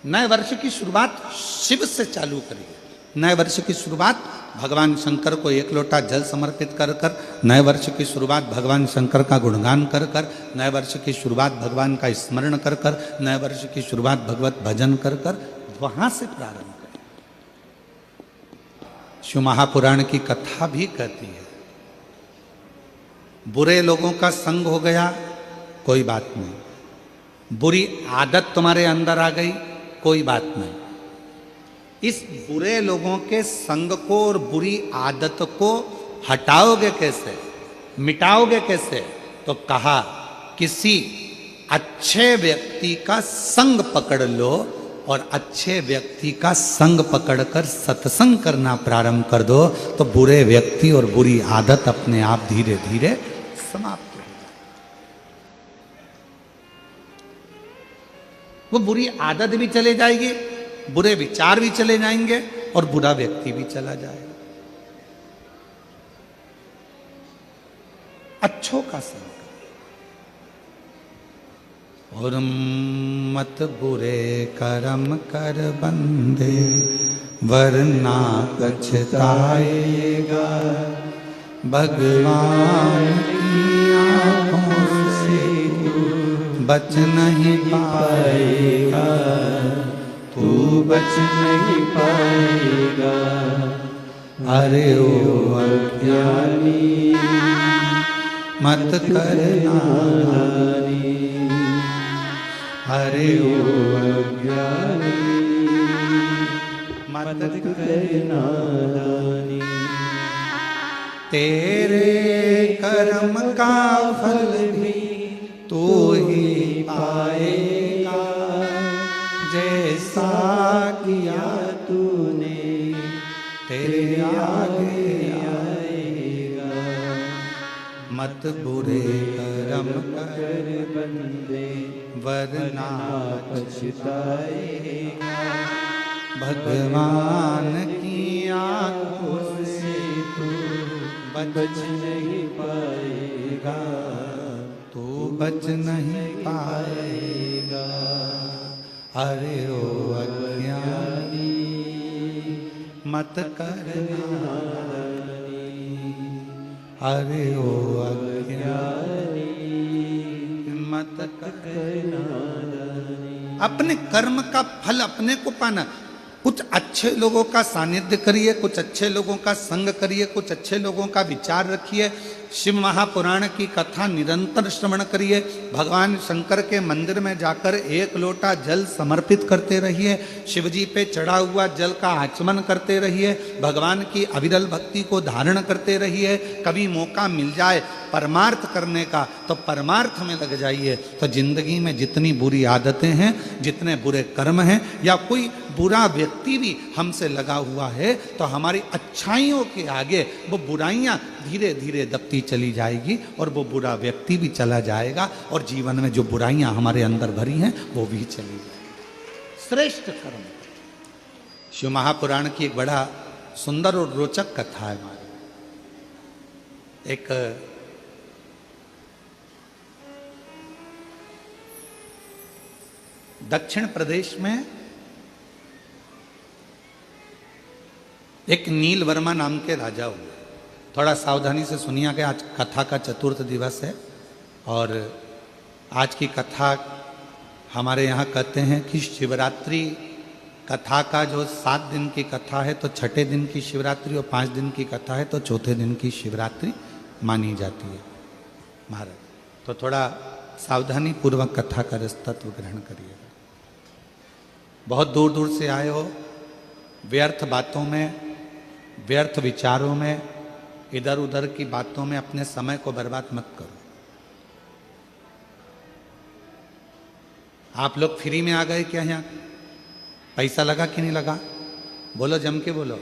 नए वर्ष की शुरुआत शिव से चालू करिए। नए वर्ष की शुरुआत भगवान शंकर को एक लोटा जल समर्पित कर कर, नए वर्ष की शुरुआत भगवान शंकर का गुणगान कर कर, नए वर्ष की शुरुआत भगवान का स्मरण कर कर, नए वर्ष की शुरुआत भगवत भजन कर कर, वहां से प्रारंभ करें। शिव महापुराण की कथा भी कहती है, बुरे लोगों का संग हो गया कोई बात नहीं, बुरी आदत तुम्हारे अंदर आ गई कोई बात नहीं, इस बुरे लोगों के संग को और बुरी आदत को हटाओगे कैसे, मिटाओगे कैसे? तो कहा किसी अच्छे व्यक्ति का संग पकड़ लो और अच्छे व्यक्ति का संग पकड़कर सत्संग करना प्रारंभ कर दो, तो बुरे व्यक्ति और बुरी आदत अपने आप धीरे धीरे समाप्त हो जाए। वो बुरी आदत भी चले जाएगी, बुरे विचार भी चले जाएंगे और बुरा व्यक्ति भी चला जाएगा। अच्छों का संग और मत बुरे कर्म कर बंदे वरना पछताएगा, भगवान की आंखों से बच नहीं पाएगा, तू बच नहीं पाएगा। अरे ओ अज्ञानी मत करना नानी, अरे ओ अज्ञानी मत करना नानी। तेरे कर्म का फल भी तू ही पाएगा, जैसा किया तूने तेरे आगे आएगा। मत बुरे कर्म कर बंदे वरना पछताएगा, भगवान की आंखों से तू बच नहीं पाएगा, तू बच नहीं पाएगा। अरे ओ अज्ञानी मत करना नानी, अरे ओ अज्ञानी मत करना नानी। अपने कर्म का फल अपने को पाना। कुछ अच्छे लोगों का सानिध्य करिए, कुछ अच्छे लोगों का संग करिए, कुछ अच्छे लोगों का विचार रखिए, शिव महापुराण की कथा निरंतर श्रवण करिए, भगवान शंकर के मंदिर में जाकर एक लोटा जल समर्पित करते रहिए, शिव जी पे चढ़ा हुआ जल का आचमन करते रहिए, भगवान की अविरल भक्ति को धारण करते रहिए। कभी मौका मिल जाए परमार्थ करने का तो परमार्थ में लग जाइए। तो जिंदगी में जितनी बुरी आदतें हैं, जितने बुरे कर्म हैं, या कोई बुरा व्यक्ति भी हमसे लगा हुआ है, तो हमारी अच्छाइयों के आगे वो बुराइयां धीरे धीरे दबती चली जाएगी और वो बुरा व्यक्ति भी चला जाएगा, और जीवन में जो बुराइयां हमारे अंदर भरी हैं वो भी चली जाएगी। श्रेष्ठ कर्म। शिव महापुराण की एक बड़ा सुंदर और रोचक कथा है हमारी। एक दक्षिण प्रदेश में एक नील वर्मा नाम के राजा हुए। थोड़ा सावधानी से सुनिए कि आज कथा का चतुर्थ दिवस है, और आज की कथा हमारे यहाँ कहते हैं कि शिवरात्रि कथा का जो 7 दिन की कथा है तो छठे दिन की शिवरात्रि, और 5 दिन की कथा है तो चौथे दिन की शिवरात्रि मानी जाती है महाराज। तो थोड़ा सावधानी पूर्वक कथा का तत्व ग्रहण करिएगा। बहुत दूर दूर से आए हो, व्यर्थ बातों में, व्यर्थ विचारों में, इधर उधर की बातों में अपने समय को बर्बाद मत करो। आप लोग फ्री में आ गए क्या? यहाँ पैसा लगा कि नहीं लगा? बोलो, जम के बोलो।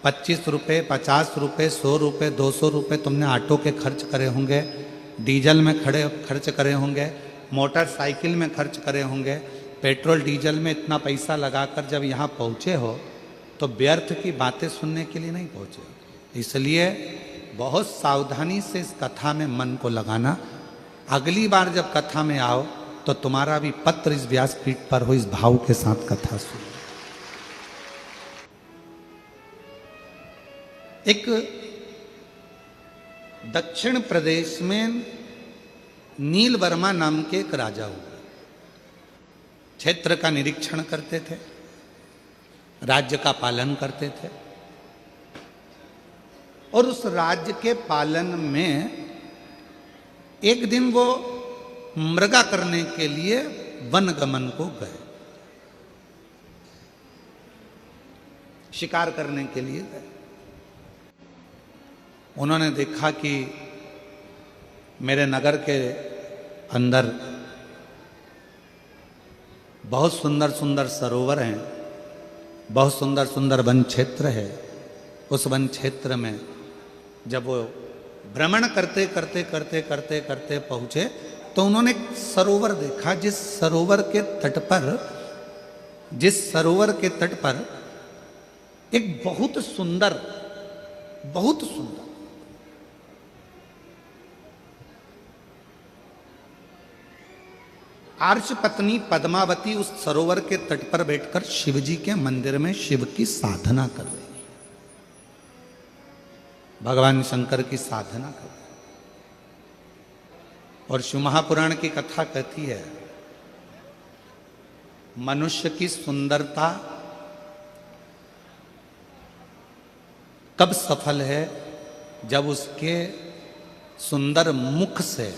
25 रुपये, 50 रुपये, 100 रुपये, 200 रुपये तुमने ऑटो के खर्च करे होंगे, डीजल में खर्च करे होंगे, मोटरसाइकिल में खर्च करे होंगे, पेट्रोल डीजल में इतना पैसा लगाकर जब यहाँ पहुँचे हो तो व्यर्थ की बातें सुनने के लिए नहीं पहुँचे। इसलिए बहुत सावधानी से इस कथा में मन को लगाना। अगली बार जब कथा में आओ तो तुम्हारा भी पत्र इस व्यासपीठ पर हो, इस भाव के साथ कथा सुनो। एक दक्षिण प्रदेश में नील वर्मा नाम के एक राजा हुए, क्षेत्र का निरीक्षण करते थे, राज्य का पालन करते थे। और उस राज्य के पालन में एक दिन वो मृगा करने के लिए वनगमन को गए, शिकार करने के लिए गए। उन्होंने देखा कि मेरे नगर के अंदर बहुत सुंदर सुंदर सरोवर हैं, बहुत सुंदर सुंदर वन क्षेत्र है। उस वन क्षेत्र में जब वो भ्रमण करते करते करते करते करते पहुंचे तो उन्होंने एक सरोवर देखा, जिस सरोवर के तट पर एक बहुत सुंदर आर्ष पत्नी पद्मावती उस सरोवर के तट पर बैठकर शिवजी के मंदिर में शिव की साधना कर रही है, भगवान शंकर की साधना कर रही है। और शिव महापुराण की कथा कहती है, मनुष्य की सुंदरता कब सफल है, जब उसके सुंदर मुख से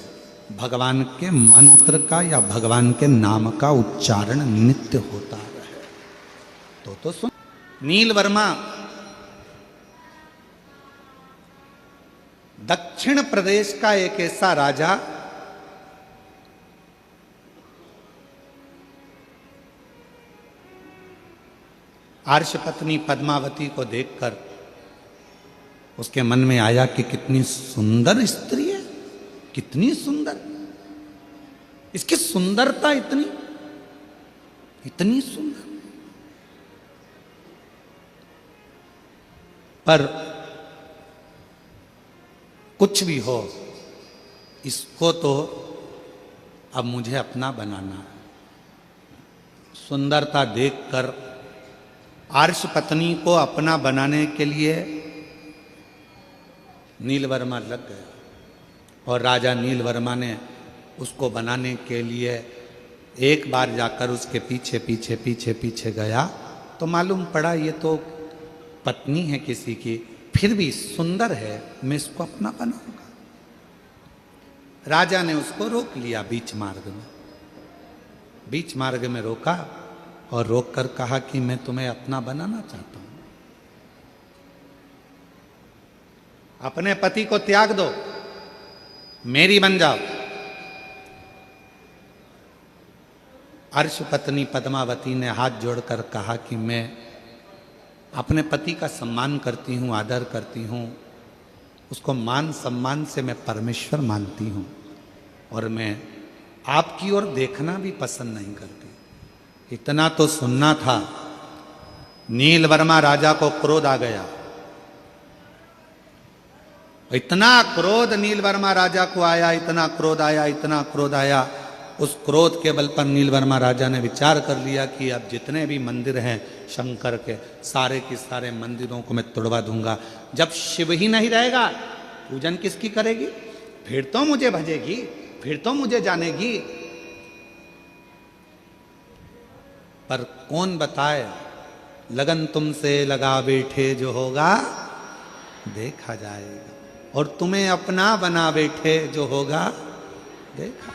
भगवान के मंत्र का या भगवान के नाम का उच्चारण नित्य होता रहे। तो सुन, नील वर्मा दक्षिण प्रदेश का एक ऐसा राजा आर्ष पत्नी पद्मावती को देखकर उसके मन में आया कि कितनी सुंदर स्त्री है, कितनी सुंदर, इसकी सुंदरता इतनी सुंदर। पर कुछ भी हो, इसको तो अब मुझे अपना बनाना है। सुंदरता देखकर आर्ष पत्नी को अपना बनाने के लिए नीलवर्मा लग गया। और राजा नीलवर्मा ने उसको बनाने के लिए एक बार जाकर उसके पीछे पीछे पीछे पीछे गया तो मालूम पड़ा ये तो पत्नी है किसी की, फिर भी सुंदर है, मैं इसको अपना बनाऊंगा। राजा ने उसको रोक लिया बीच मार्ग में रोका और रोककर कहा कि मैं तुम्हें अपना बनाना चाहता हूं, अपने पति को त्याग दो, मेरी बन जाओ। अर्श पत्नी पद्मावती ने हाथ जोड़कर कहा कि मैं अपने पति का सम्मान करती हूँ, आदर करती हूँ, उसको मान सम्मान से मैं परमेश्वर मानती हूँ, और मैं आपकी ओर देखना भी पसंद नहीं करती। इतना तो सुनना था। नीलवर्मा राजा को क्रोध आ गया, इतना क्रोध नीलवर्मा राजा को आया, इतना क्रोध आया। उस क्रोध के बल पर नीलवर्मा राजा ने विचार कर लिया कि अब जितने भी मंदिर हैं शंकर के, सारे के सारे मंदिरों को मैं तोड़वा दूंगा। जब शिव ही नहीं रहेगा, पूजन किसकी करेगी? फिर तो मुझे भजेगी, फिर तो मुझे जानेगी। पर कौन बताए, लगन तुमसे लगा बैठे जो होगा देखा जाएगा, और तुम्हें अपना बना बैठे जो होगा देखा।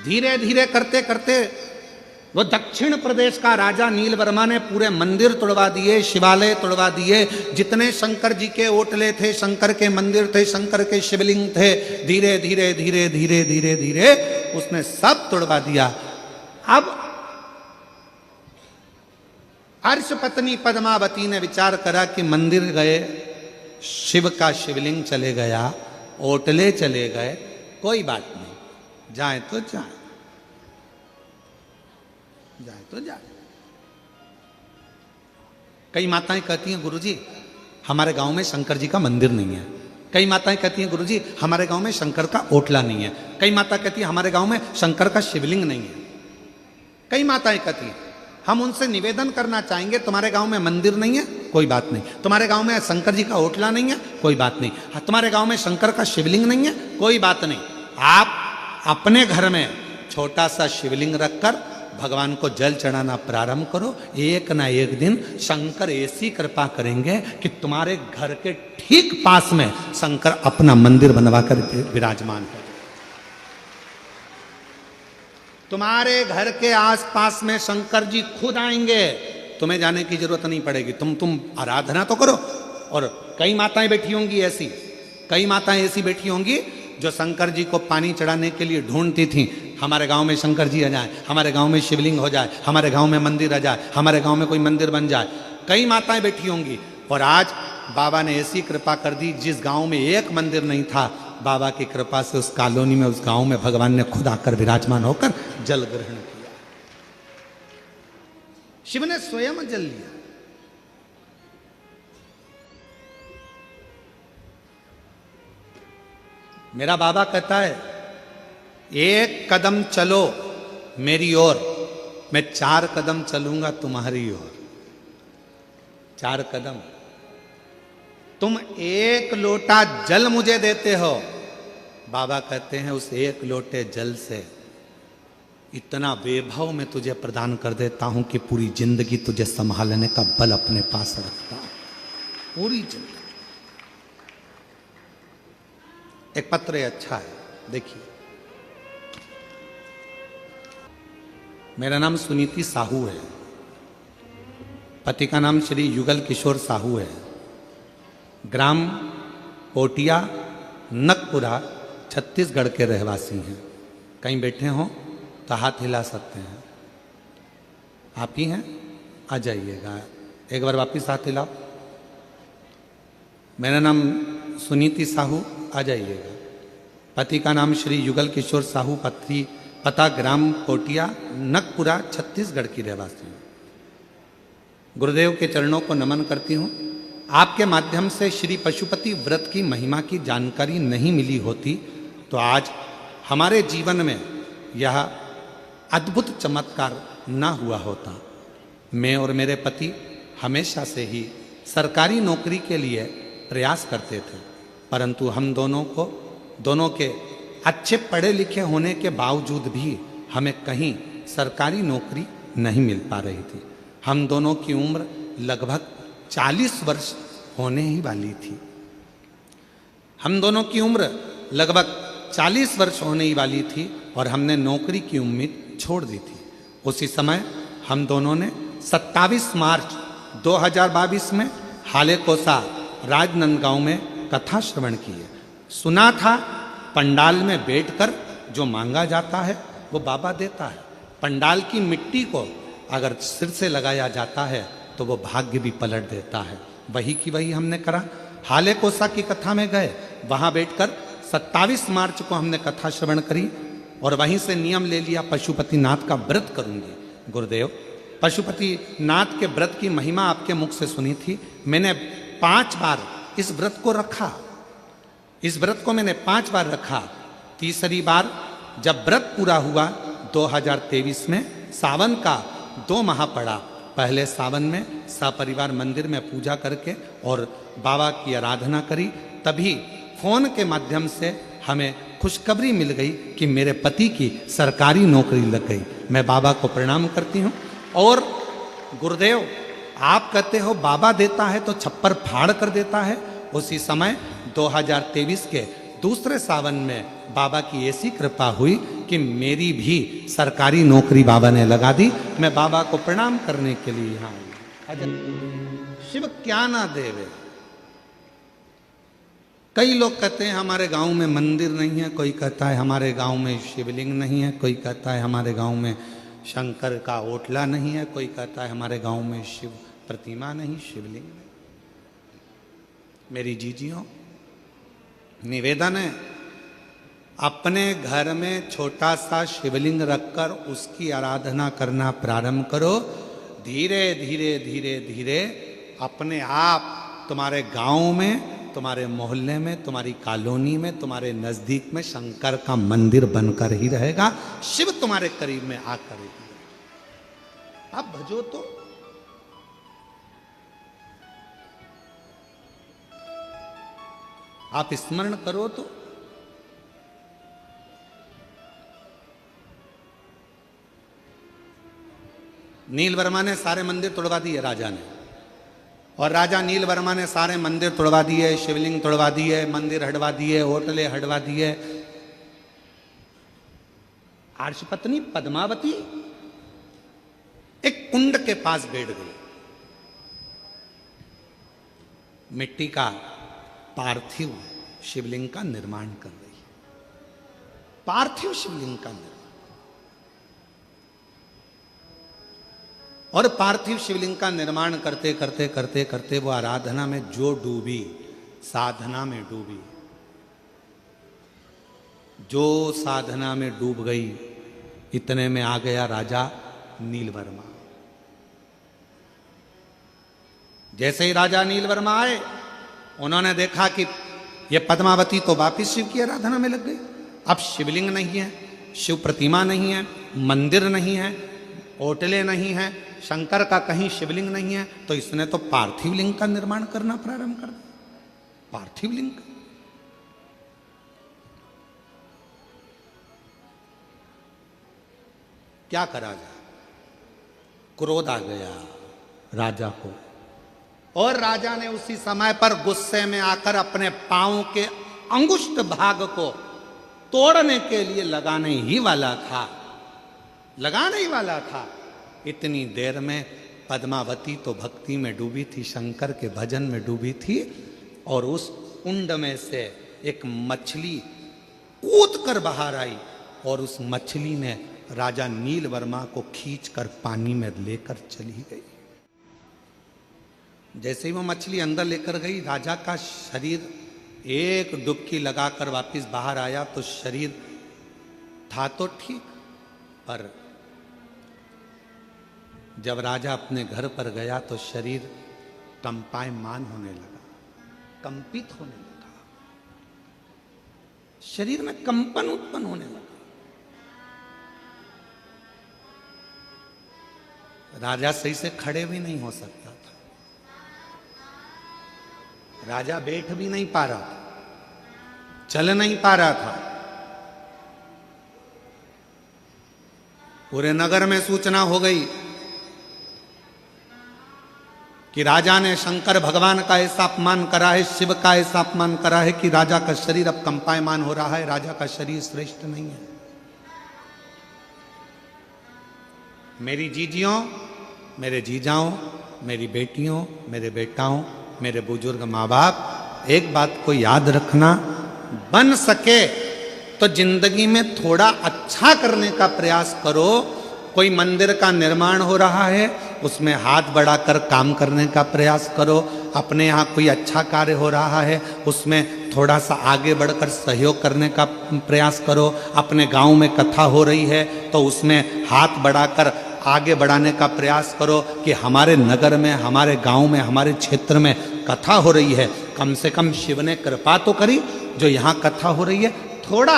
धीरे धीरे करते करते वो दक्षिण प्रदेश का राजा नीलवर्मा ने पूरे मंदिर तोड़वा दिए, शिवालय तोड़वा दिए, जितने शंकर जी के ओटले थे, शंकर के मंदिर थे, शंकर के शिवलिंग थे, धीरे धीरे धीरे धीरे धीरे धीरे उसने सब तोड़वा दिया। अब अर्श पत्नी पद्मावती ने विचार करा कि मंदिर गए, शिव का शिवलिंग चले गया, ओटले चले गए, कोई बात नहीं, जाए तो जाए, जाए तो जाए। कई माताएं कहती हैं, गुरुजी हमारे गांव में शंकर जी का मंदिर नहीं है, कई माताएं कहती हैं गुरुजी हमारे गांव में शंकर का ओटला नहीं है। कई माता कहती है हमारे गांव में शंकर का शिवलिंग नहीं है। कई माताएं कहती हैं। हम उनसे निवेदन करना चाहेंगे तुम्हारे गांव में मंदिर नहीं है, कोई बात नहीं। तुम्हारे गांव में शंकर जी का ओटला नहीं है, कोई बात नहीं। तुम्हारे गांव में शंकर का शिवलिंग नहीं है, कोई बात नहीं। आप अपने घर में छोटा सा शिवलिंग रखकर भगवान को जल चढ़ाना प्रारंभ करो। एक ना एक दिन शंकर ऐसी कृपा करेंगे कि तुम्हारे घर के ठीक पास में शंकर अपना मंदिर बनवा कर विराजमान है। तुम्हारे घर के आसपास में शंकर जी खुद आएंगे, तुम्हें जाने की जरूरत नहीं पड़ेगी। तुम आराधना तो करो। और कई माताएं बैठी होंगी ऐसी, कई माताएं ऐसी बैठी होंगी जो शंकर जी को पानी चढ़ाने के लिए ढूंढती थी। हमारे गांव में शंकर जी आ जाए, हमारे गांव में शिवलिंग हो जाए, हमारे गांव में मंदिर आ जाए, हमारे गांव में कोई मंदिर बन जाए। कई माताएं बैठी होंगी। और आज बाबा ने ऐसी कृपा कर दी, जिस गांव में एक मंदिर नहीं था, बाबा की कृपा से उस कॉलोनी में, उस गांव में भगवान ने खुद आकर विराजमान होकर जल ग्रहण किया। शिव ने स्वयं जल लिया। मेरा बाबा कहता है एक कदम चलो मेरी ओर, मैं 4 कदम चलूंगा तुम्हारी ओर। 4 कदम। तुम 1 लोटा जल मुझे देते हो, बाबा कहते हैं उस 1 लोटे जल से इतना वैभव मैं तुझे प्रदान कर देता हूं कि पूरी जिंदगी तुझे संभालने का बल अपने पास रखता हूं। पूरी जिंदगी। एक पत्र है, अच्छा है, देखिए। मेरा नाम सुनीति साहू है। पति का नाम श्री युगल किशोर साहू है। ग्राम पोटिया नकपुरा छत्तीसगढ़ के रहवासी हैं। कहीं बैठे हों तो हाथ हिला सकते हैं। आप ही हैं? आ जाइएगा, एक बार वापिस हाथ हिलाओ। मेरा नाम सुनीति साहू, आ जाइएगा। पति का नाम श्री युगल किशोर साहू, पता ग्राम कोटिया नकपुरा छत्तीसगढ़ की रहवासी हूँ। गुरुदेव के चरणों को नमन करती हूँ। आपके माध्यम से श्री पशुपति व्रत की महिमा की जानकारी नहीं मिली होती तो आज हमारे जीवन में यह अद्भुत चमत्कार ना हुआ होता। मैं और मेरे पति हमेशा से ही सरकारी नौकरी के लिए प्रयास करते थे, परंतु हम दोनों के अच्छे पढ़े लिखे होने के बावजूद भी हमें कहीं सरकारी नौकरी नहीं मिल पा रही थी। हम दोनों की उम्र लगभग 40 वर्ष होने ही वाली थी। हम दोनों की उम्र लगभग 40 वर्ष होने ही वाली थी और हमने नौकरी की उम्मीद छोड़ दी थी। उसी समय हम दोनों ने 27 मार्च 2022 में हालेकोसा राजनांदगांव में कथा श्रवण की है। सुना था पंडाल में बैठकर जो मांगा जाता है वो बाबा देता है। पंडाल की मिट्टी को अगर सिर से लगाया जाता है तो वो भाग्य भी पलट देता है। वही की वही हमने करा। हालेकोसा की कथा में गए, वहां बैठकर 27 मार्च को हमने कथा श्रवण करी और वहीं से नियम ले लिया पशुपति नाथ का व्रत करूंगी। गुरुदेव, पशुपति नाथ के व्रत की महिमा आपके मुख से सुनी थी। मैंने 5 बार इस व्रत को रखा। इस व्रत को मैंने 5 बार रखा। तीसरी बार जब व्रत पूरा हुआ 2023 में, सावन का 2 माह पड़ा। पहले सावन में सपरिवार मंदिर में पूजा करके और बाबा की आराधना करी। तभी फोन के माध्यम से हमें खुशखबरी मिल गई कि मेरे पति की सरकारी नौकरी लग गई। मैं बाबा को प्रणाम करती हूँ। और गुरुदेव, आप कहते हो बाबा देता है तो छप्पर फाड़ कर देता है। उसी समय 2023 के दूसरे सावन में बाबा की ऐसी कृपा हुई कि मेरी भी सरकारी नौकरी बाबा ने लगा दी। मैं बाबा को प्रणाम करने के लिए यहाँ हूँ। शिव क्या ना देवे। कई लोग कहते हैं हमारे गांव में मंदिर नहीं है, कोई कहता है हमारे गांव में शिवलिंग नहीं है, कोई कहता है हमारे गांव में शंकर का ओटला नहीं है, कोई कहता है हमारे गांव में शिव प्रतिमा नहीं, शिवलिंग नहीं। मेरी जीजियों, निवेदन है, अपने घर में छोटा सा शिवलिंग रखकर उसकी आराधना करना प्रारंभ करो। धीरे धीरे धीरे धीरे अपने आप तुम्हारे गांव में, तुम्हारे मोहल्ले में, तुम्हारी कॉलोनी में, तुम्हारे नजदीक में शंकर का मंदिर बनकर ही रहेगा। शिव तुम्हारे करीब में आकर ही, आप भजो तो। आप स्मरण करो तो। नील वर्मा ने सारे मंदिर तोड़वा दिए राजा ने, और राजा नील वर्मा ने सारे मंदिर तोड़वा दिए, शिवलिंग तोड़वा दिए, मंदिर हटवा दिए, होटलें हटवा दिए। आर्षपत्नी पद्मावती एक कुंड के पास बैठ गई, मिट्टी का पार्थिव शिवलिंग का निर्माण कर रही है। पार्थिव शिवलिंग का निर्माण, और पार्थिव शिवलिंग का निर्माण करते करते करते करते वो आराधना में जो डूबी, साधना में डूबी, जो साधना में डूब गई, इतने में आ गया राजा नीलवर्मा। जैसे ही राजा नीलवर्मा आए, उन्होंने देखा कि ये पद्मावती तो वापिस शिव की आराधना में लग गई। अब शिवलिंग नहीं है, शिव प्रतिमा नहीं है, मंदिर नहीं है, होटलें नहीं है, शंकर का कहीं शिवलिंग नहीं है, तो इसने तो पार्थिव लिंग का निर्माण करना प्रारंभ कर दिया। पार्थिव लिंग क्या करा जाए? क्रोध आ गया राजा को, और राजा ने उसी समय पर गुस्से में आकर अपने पांव के अंगुष्ठ भाग को तोड़ने के लिए लगाने ही वाला था। इतनी देर में पद्मावती तो भक्ति में डूबी थी, शंकर के भजन में डूबी थी, और उस कुंड में से एक मछली कूद कर बाहर आई, और उस मछली ने राजा नीलवर्मा को खींचकर पानी में लेकर चली गई। जैसे ही वो मछली अंदर लेकर गई, राजा का शरीर एक डुबकी लगाकर वापस बाहर आया, तो शरीर था तो ठीक, पर जब राजा अपने घर पर गया तो शरीर कंपायमान होने लगा, कंपित होने लगा, शरीर में कंपन उत्पन्न होने लगा। राजा सही से खड़े भी नहीं हो सकता था, राजा बैठ भी नहीं पा रहा था, चल नहीं पा रहा था। पूरे नगर में सूचना हो गई कि राजा ने शंकर भगवान का ऐसा अपमान करा है, शिव का ऐसा अपमान करा है कि राजा का शरीर अब कंपायमान हो रहा है, राजा का शरीर श्रेष्ठ नहीं है। मेरी जीजियों, मेरे जीजाओं, मेरी बेटियों, मेरे बेटाओं, मेरे बुजुर्ग माँ बाप, एक बात को याद रखना, बन सके तो जिंदगी में थोड़ा अच्छा करने का प्रयास करो। कोई मंदिर का निर्माण हो रहा है, उसमें हाथ बढ़ाकर काम करने का प्रयास करो। अपने यहाँ कोई अच्छा कार्य हो रहा है, उसमें थोड़ा सा आगे बढ़कर सहयोग करने का प्रयास करो। अपने गांव में कथा हो रही है तो उसमें हाथ बढ़ाकर आगे बढ़ाने का प्रयास करो कि हमारे नगर में, हमारे गांव में, हमारे क्षेत्र में कथा हो रही है, कम से कम शिव ने कृपा तो करी, जो यहाँ कथा हो रही है थोड़ा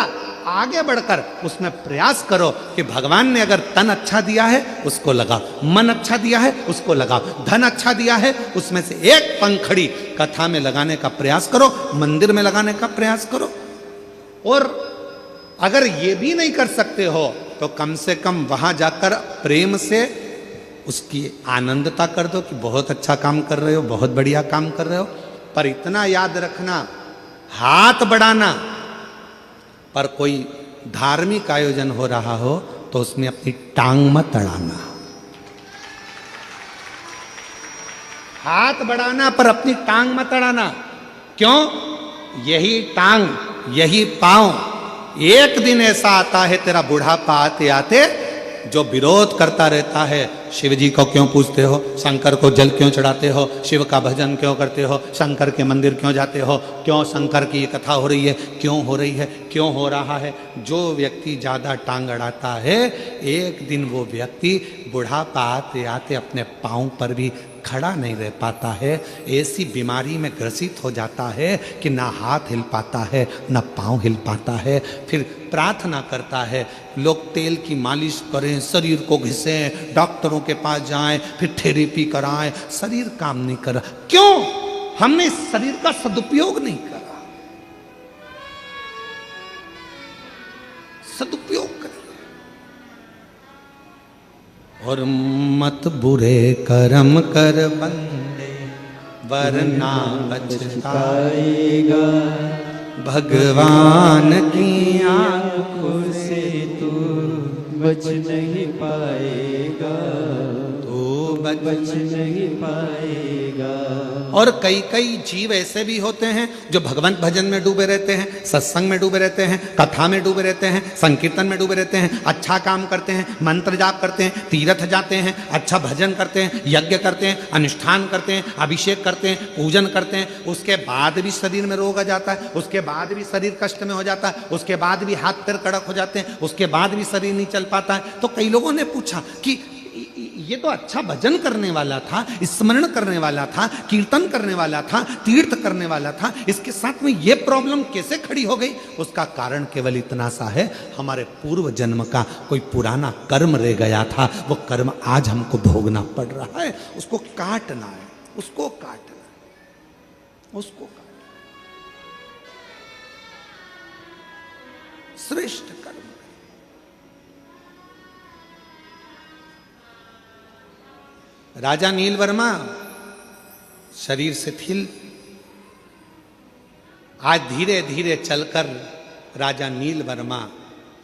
आगे बढ़कर उसमें प्रयास करो कि भगवान ने अगर तन अच्छा दिया है उसको लगाओ, मन अच्छा दिया है उसको लगाओ, धन अच्छा दिया है उसमें से एक पंखड़ी कथा में लगाने का प्रयास करो, मंदिर में लगाने का प्रयास करो। और अगर ये भी नहीं कर सकते हो तो कम से कम वहां जाकर प्रेम से उसकी आनंदता कर दो कि बहुत अच्छा काम कर रहे हो, बहुत बढ़िया काम कर रहे हो। पर इतना याद रखना, हाथ बढ़ाना, पर कोई धार्मिक आयोजन हो रहा हो तो उसमें अपनी टांग मत अड़ाना। हाथ बढ़ाना पर अपनी टांग मत अड़ाना। क्यों? यही टांग, यही पांव एक दिन ऐसा आता है तेरा बुढ़ापा आते आते जो विरोध करता रहता है, शिव जी को क्यों पूजते हो, शंकर को जल क्यों चढ़ाते हो, शिव का भजन क्यों करते हो, शंकर के मंदिर क्यों जाते हो, क्यों शंकर की कथा हो रही है, क्यों हो रही है, क्यों हो रहा है। जो व्यक्ति ज़्यादा टांग अड़ाता है, एक दिन वो व्यक्ति बुढ़ापा आते आते अपने पाँव पर भी खड़ा नहीं रह पाता है। ऐसी बीमारी में ग्रसित हो जाता है कि ना हाथ हिल पाता है, ना पाँव हिल पाता है। फिर प्रार्थना करता है, लोग तेल की मालिश करें, शरीर को घिसें, डॉक्टरों के पास जाएं, फिर थेरेपी कराएं, शरीर काम नहीं कर रहा। क्यों? हमने इस शरीर का सदुपयोग नहीं करा। सदुपयोग करें। और मत बुरे कर्म कर बंदे, वरना पछताएगा। भगवान की आंखों से तू बच नहीं पाएगा, तू बच नहीं पाएगा। और कई कई जीव ऐसे भी होते हैं जो भगवंत भजन में डूबे रहते हैं, सत्संग में डूबे रहते हैं, कथा में डूबे रहते हैं, संकीर्तन में डूबे रहते हैं, अच्छा काम करते हैं, मंत्र जाप करते हैं, तीर्थ जाते हैं, अच्छा भजन करते हैं, यज्ञ करते हैं, अनुष्ठान करते हैं, अभिषेक करते हैं, पूजन करते हैं। उसके बाद भी शरीर में रोग आ जाता है, उसके बाद भी शरीर कष्ट में हो जाता है, उसके बाद भी हाथ पैर कड़क हो जाते हैं, उसके बाद भी शरीर नहीं चल पाता है। तो कई लोगों ने पूछा कि ये तो अच्छा भजन करने वाला था, स्मरण करने वाला था, कीर्तन करने वाला था, तीर्थ करने वाला था, इसके साथ में ये प्रॉब्लम कैसे खड़ी हो गई? उसका कारण केवल इतना सा है, हमारे पूर्व जन्म का कोई पुराना कर्म रह गया था। वो कर्म आज हमको भोगना पड़ रहा है, उसको काटना है, उसको काटना है, उसको काटना। श्रेष्ठ कर्म। राजा नीलवर्मा शरीर शिथिल, आज धीरे धीरे चलकर राजा नीलवर्मा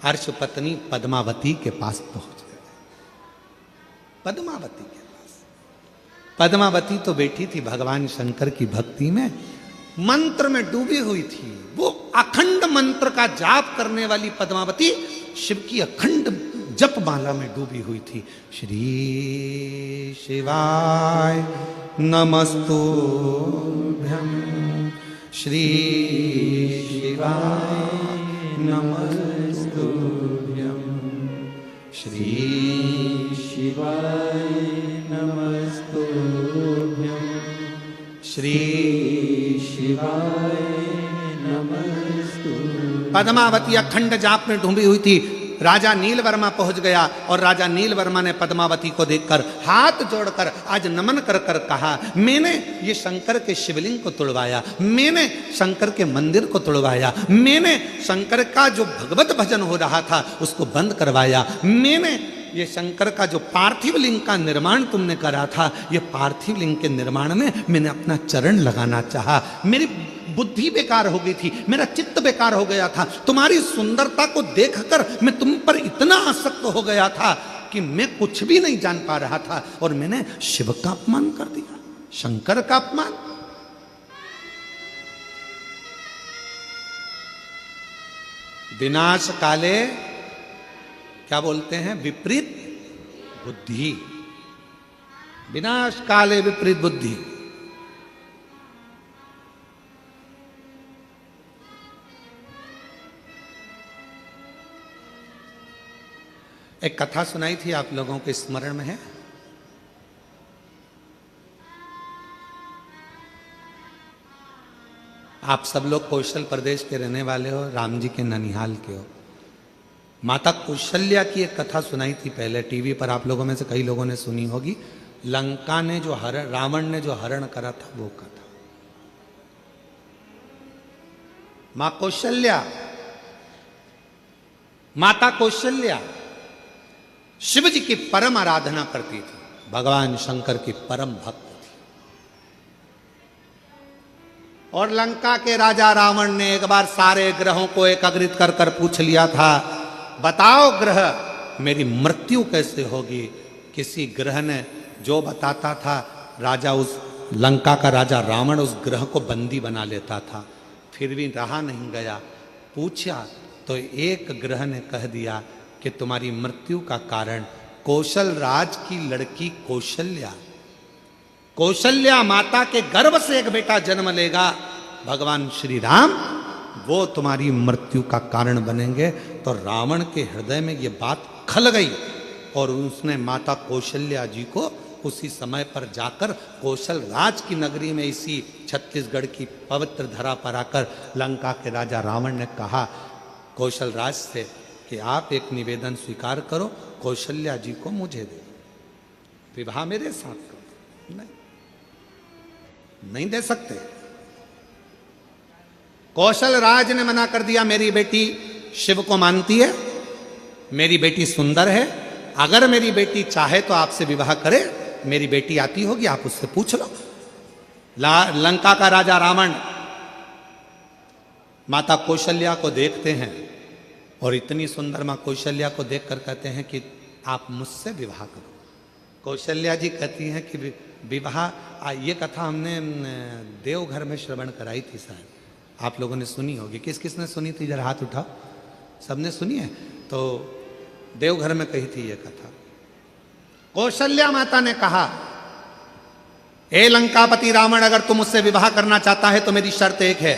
अर्श पत्नी पद्मावती के पास पहुंच गए। पद्मावती के पास। पद्मावती तो बैठी थी भगवान शंकर की भक्ति में, मंत्र में डूबी हुई थी। वो अखंड मंत्र का जाप करने वाली पद्मावती शिव की अखंड जप माला में डूबी हुई थी। श्री शिवाय नमस्तुभ्यं, श्री शिवाय नमस्तुभ्यं, श्री शिवाय नमस्तुभ्यं, श्री शिवाय नमस्तुभ्यं। पद्मावती अखंड जाप में डूबी हुई थी। राजा नीलवर्मा पहुंच गया और राजा नीलवर्मा ने पद्मावती को देखकर हाथ जोड़कर आज नमन कर कर कहा, मैंने ये शंकर के शिवलिंग को तुड़वाया, मैंने शंकर के मंदिर को तुड़वाया, मैंने शंकर का जो भगवत भजन हो रहा था उसको बंद करवाया, मैंने ये शंकर का जो पार्थिव लिंग का निर्माण तुमने करा था, ये पार्थिव लिंग के निर्माण में मैंने अपना चरण लगाना चाहा। मेरी बुद्धि बेकार हो गई थी, मेरा चित्त बेकार हो गया था। तुम्हारी सुंदरता को देखकर मैं तुम पर इतना आसक्त हो गया था कि मैं कुछ भी नहीं जान पा रहा था और मैंने शिव का अपमान कर दिया, शंकर का अपमान। विनाश काले क्या बोलते हैं? विपरीत बुद्धि। विनाश काले विपरीत बुद्धि। एक कथा सुनाई थी, आप लोगों के स्मरण में है? आप सब लोग कौशल प्रदेश के रहने वाले हो, राम जी के ननिहाल के हो। माता कौशल्या की एक कथा सुनाई थी पहले टीवी पर, आप लोगों में से कई लोगों ने सुनी होगी। लंका ने जो हरण, रावण ने जो हरण करा था वो कथा। मां कौशल्या, माता कौशल्या शिव जी की परम आराधना करती थी, भगवान शंकर की परम भक्त थी। और लंका के राजा रावण ने एक बार सारे ग्रहों को एकत्रित कर कर पूछ लिया था, बताओ ग्रह मेरी मृत्यु कैसे होगी। किसी ग्रह ने जो बताता था, राजा उस लंका का राजा रावण उस ग्रह को बंदी बना लेता था। फिर भी रहा नहीं गया, पूछा तो एक ग्रह ने कह दिया कि तुम्हारी मृत्यु का कारण कौशल राज की लड़की कौशल्या, कौशल्या माता के गर्भ से एक बेटा जन्म लेगा, भगवान श्री राम वो तुम्हारी मृत्यु का कारण बनेंगे। तो रावण के हृदय में ये बात खल गई और उसने माता कौशल्या जी को उसी समय पर जाकर कौशल राज की नगरी में, इसी छत्तीसगढ़ की पवित्र धरा पर आकर लंका के राजा रावण ने कहा कौशल राज से कि आप एक निवेदन स्वीकार करो, कौशल्या जी को मुझे दे, विवाह मेरे साथ करो। नहीं दे सकते। कौशल राज ने मना कर दिया, मेरी बेटी शिव को मानती है, मेरी बेटी सुंदर है, अगर मेरी बेटी चाहे तो आपसे विवाह करे, मेरी बेटी आती होगी, आप उससे पूछ लो। लंका का राजा रावण माता कौशल्या को देखते हैं और इतनी सुंदर मां कौशल्या को देखकर कहते हैं कि आप मुझसे विवाह करो। कौशल्या जी कहती हैं कि विवाह, ये कथा हमने देवघर में श्रवण कराई थी शायद, आप लोगों ने सुनी होगी। किस किस ने सुनी थी, जरा हाथ उठाओ। सबने सुनी है? तो देवघर में कही थी ये कथा। कौशल्या माता ने कहा, ए लंकापति रावण, अगर तुम मुझसे विवाह करना चाहता है तो मेरी शर्त एक है,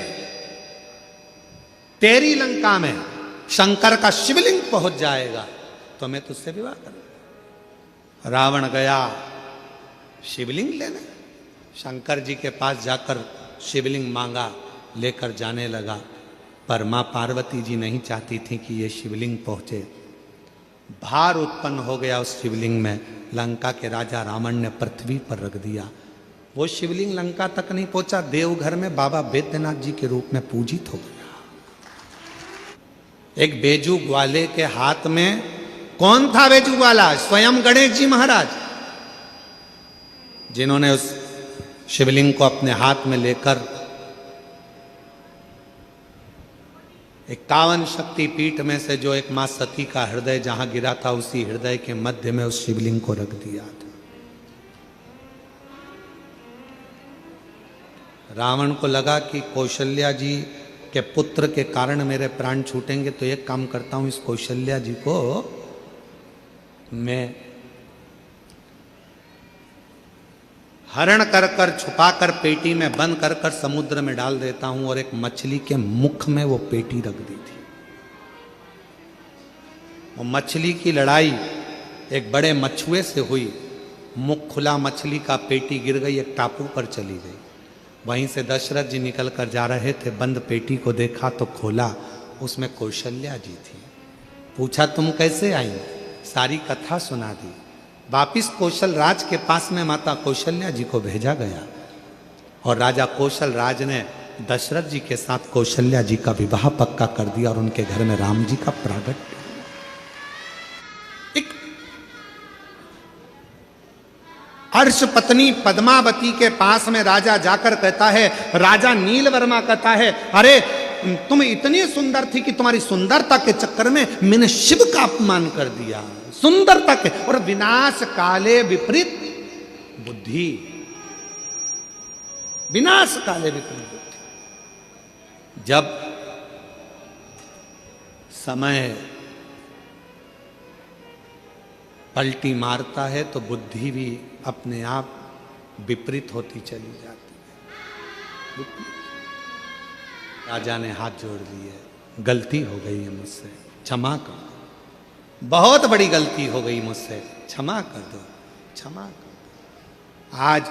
तेरी लंका में शंकर का शिवलिंग पहुंच जाएगा तो मैं तुझसे विवाह करूंगा। रावण गया शिवलिंग लेने, शंकर जी के पास जाकर शिवलिंग मांगा, लेकर जाने लगा, पर मां पार्वती जी नहीं चाहती थी कि ये शिवलिंग पहुंचे। भार उत्पन्न हो गया उस शिवलिंग में, लंका के राजा रावण ने पृथ्वी पर रख दिया। वो शिवलिंग लंका तक नहीं पहुंचा, देवघर में बाबा बैद्यनाथ जी के रूप में पूजित हो गया। एक बेजू ग्वाले के हाथ में, कौन था बेजू ग्वाला? स्वयं गणेश जी महाराज, जिन्होंने उस शिवलिंग को अपने हाथ में लेकर 51 शक्ति पीठ में से जो एक मां सती का हृदय जहां गिरा था, उसी हृदय के मध्य में उस शिवलिंग को रख दिया था। रावण को लगा कि कौशल्या जी के पुत्र के कारण मेरे प्राण छूटेंगे, तो एक काम करता हूं, इस कौशल्या जी को मैं हरण कर कर छुपा कर पेटी में बंद कर कर समुद्र में डाल देता हूं। और एक मछली के मुख में वो पेटी रख दी थी। वो मछली की लड़ाई एक बड़े मछुए से हुई, मुख खुला मछली का, पेटी गिर गई, एक टापू पर चली गई। वहीं से दशरथ जी निकल कर जा रहे थे, बंद पेटी को देखा तो खोला, उसमें कौशल्या जी थी। पूछा तुम कैसे आई? सारी कथा सुना दी। वापिस कौशल राज के पास में माता कौशल्या जी को भेजा गया और राजा कौशल राज ने दशरथ जी के साथ कौशल्या जी का विवाह पक्का कर दिया और उनके घर में राम जी का प्रागट्य। एक अर्श पत्नी पद्मावती के पास में राजा जाकर कहता है, राजा नीलवर्मा कहता है, अरे तुम इतनी सुंदर थी कि तुम्हारी सुंदरता के चक्कर में मैंने शिव का अपमान कर दिया। सुंदरता के और विनाश काले विपरीत बुद्धि, विनाश काले विपरीत बुद्धि। जब समय पलटी मारता है तो बुद्धि भी अपने आप विपरीत होती चली जाती है। राजा ने हाथ जोड़ लिए, गलती हो गई है मुझसे, क्षमा कर दो, बहुत बड़ी गलती हो गई मुझसे, क्षमा कर दो, क्षमा कर दो। आज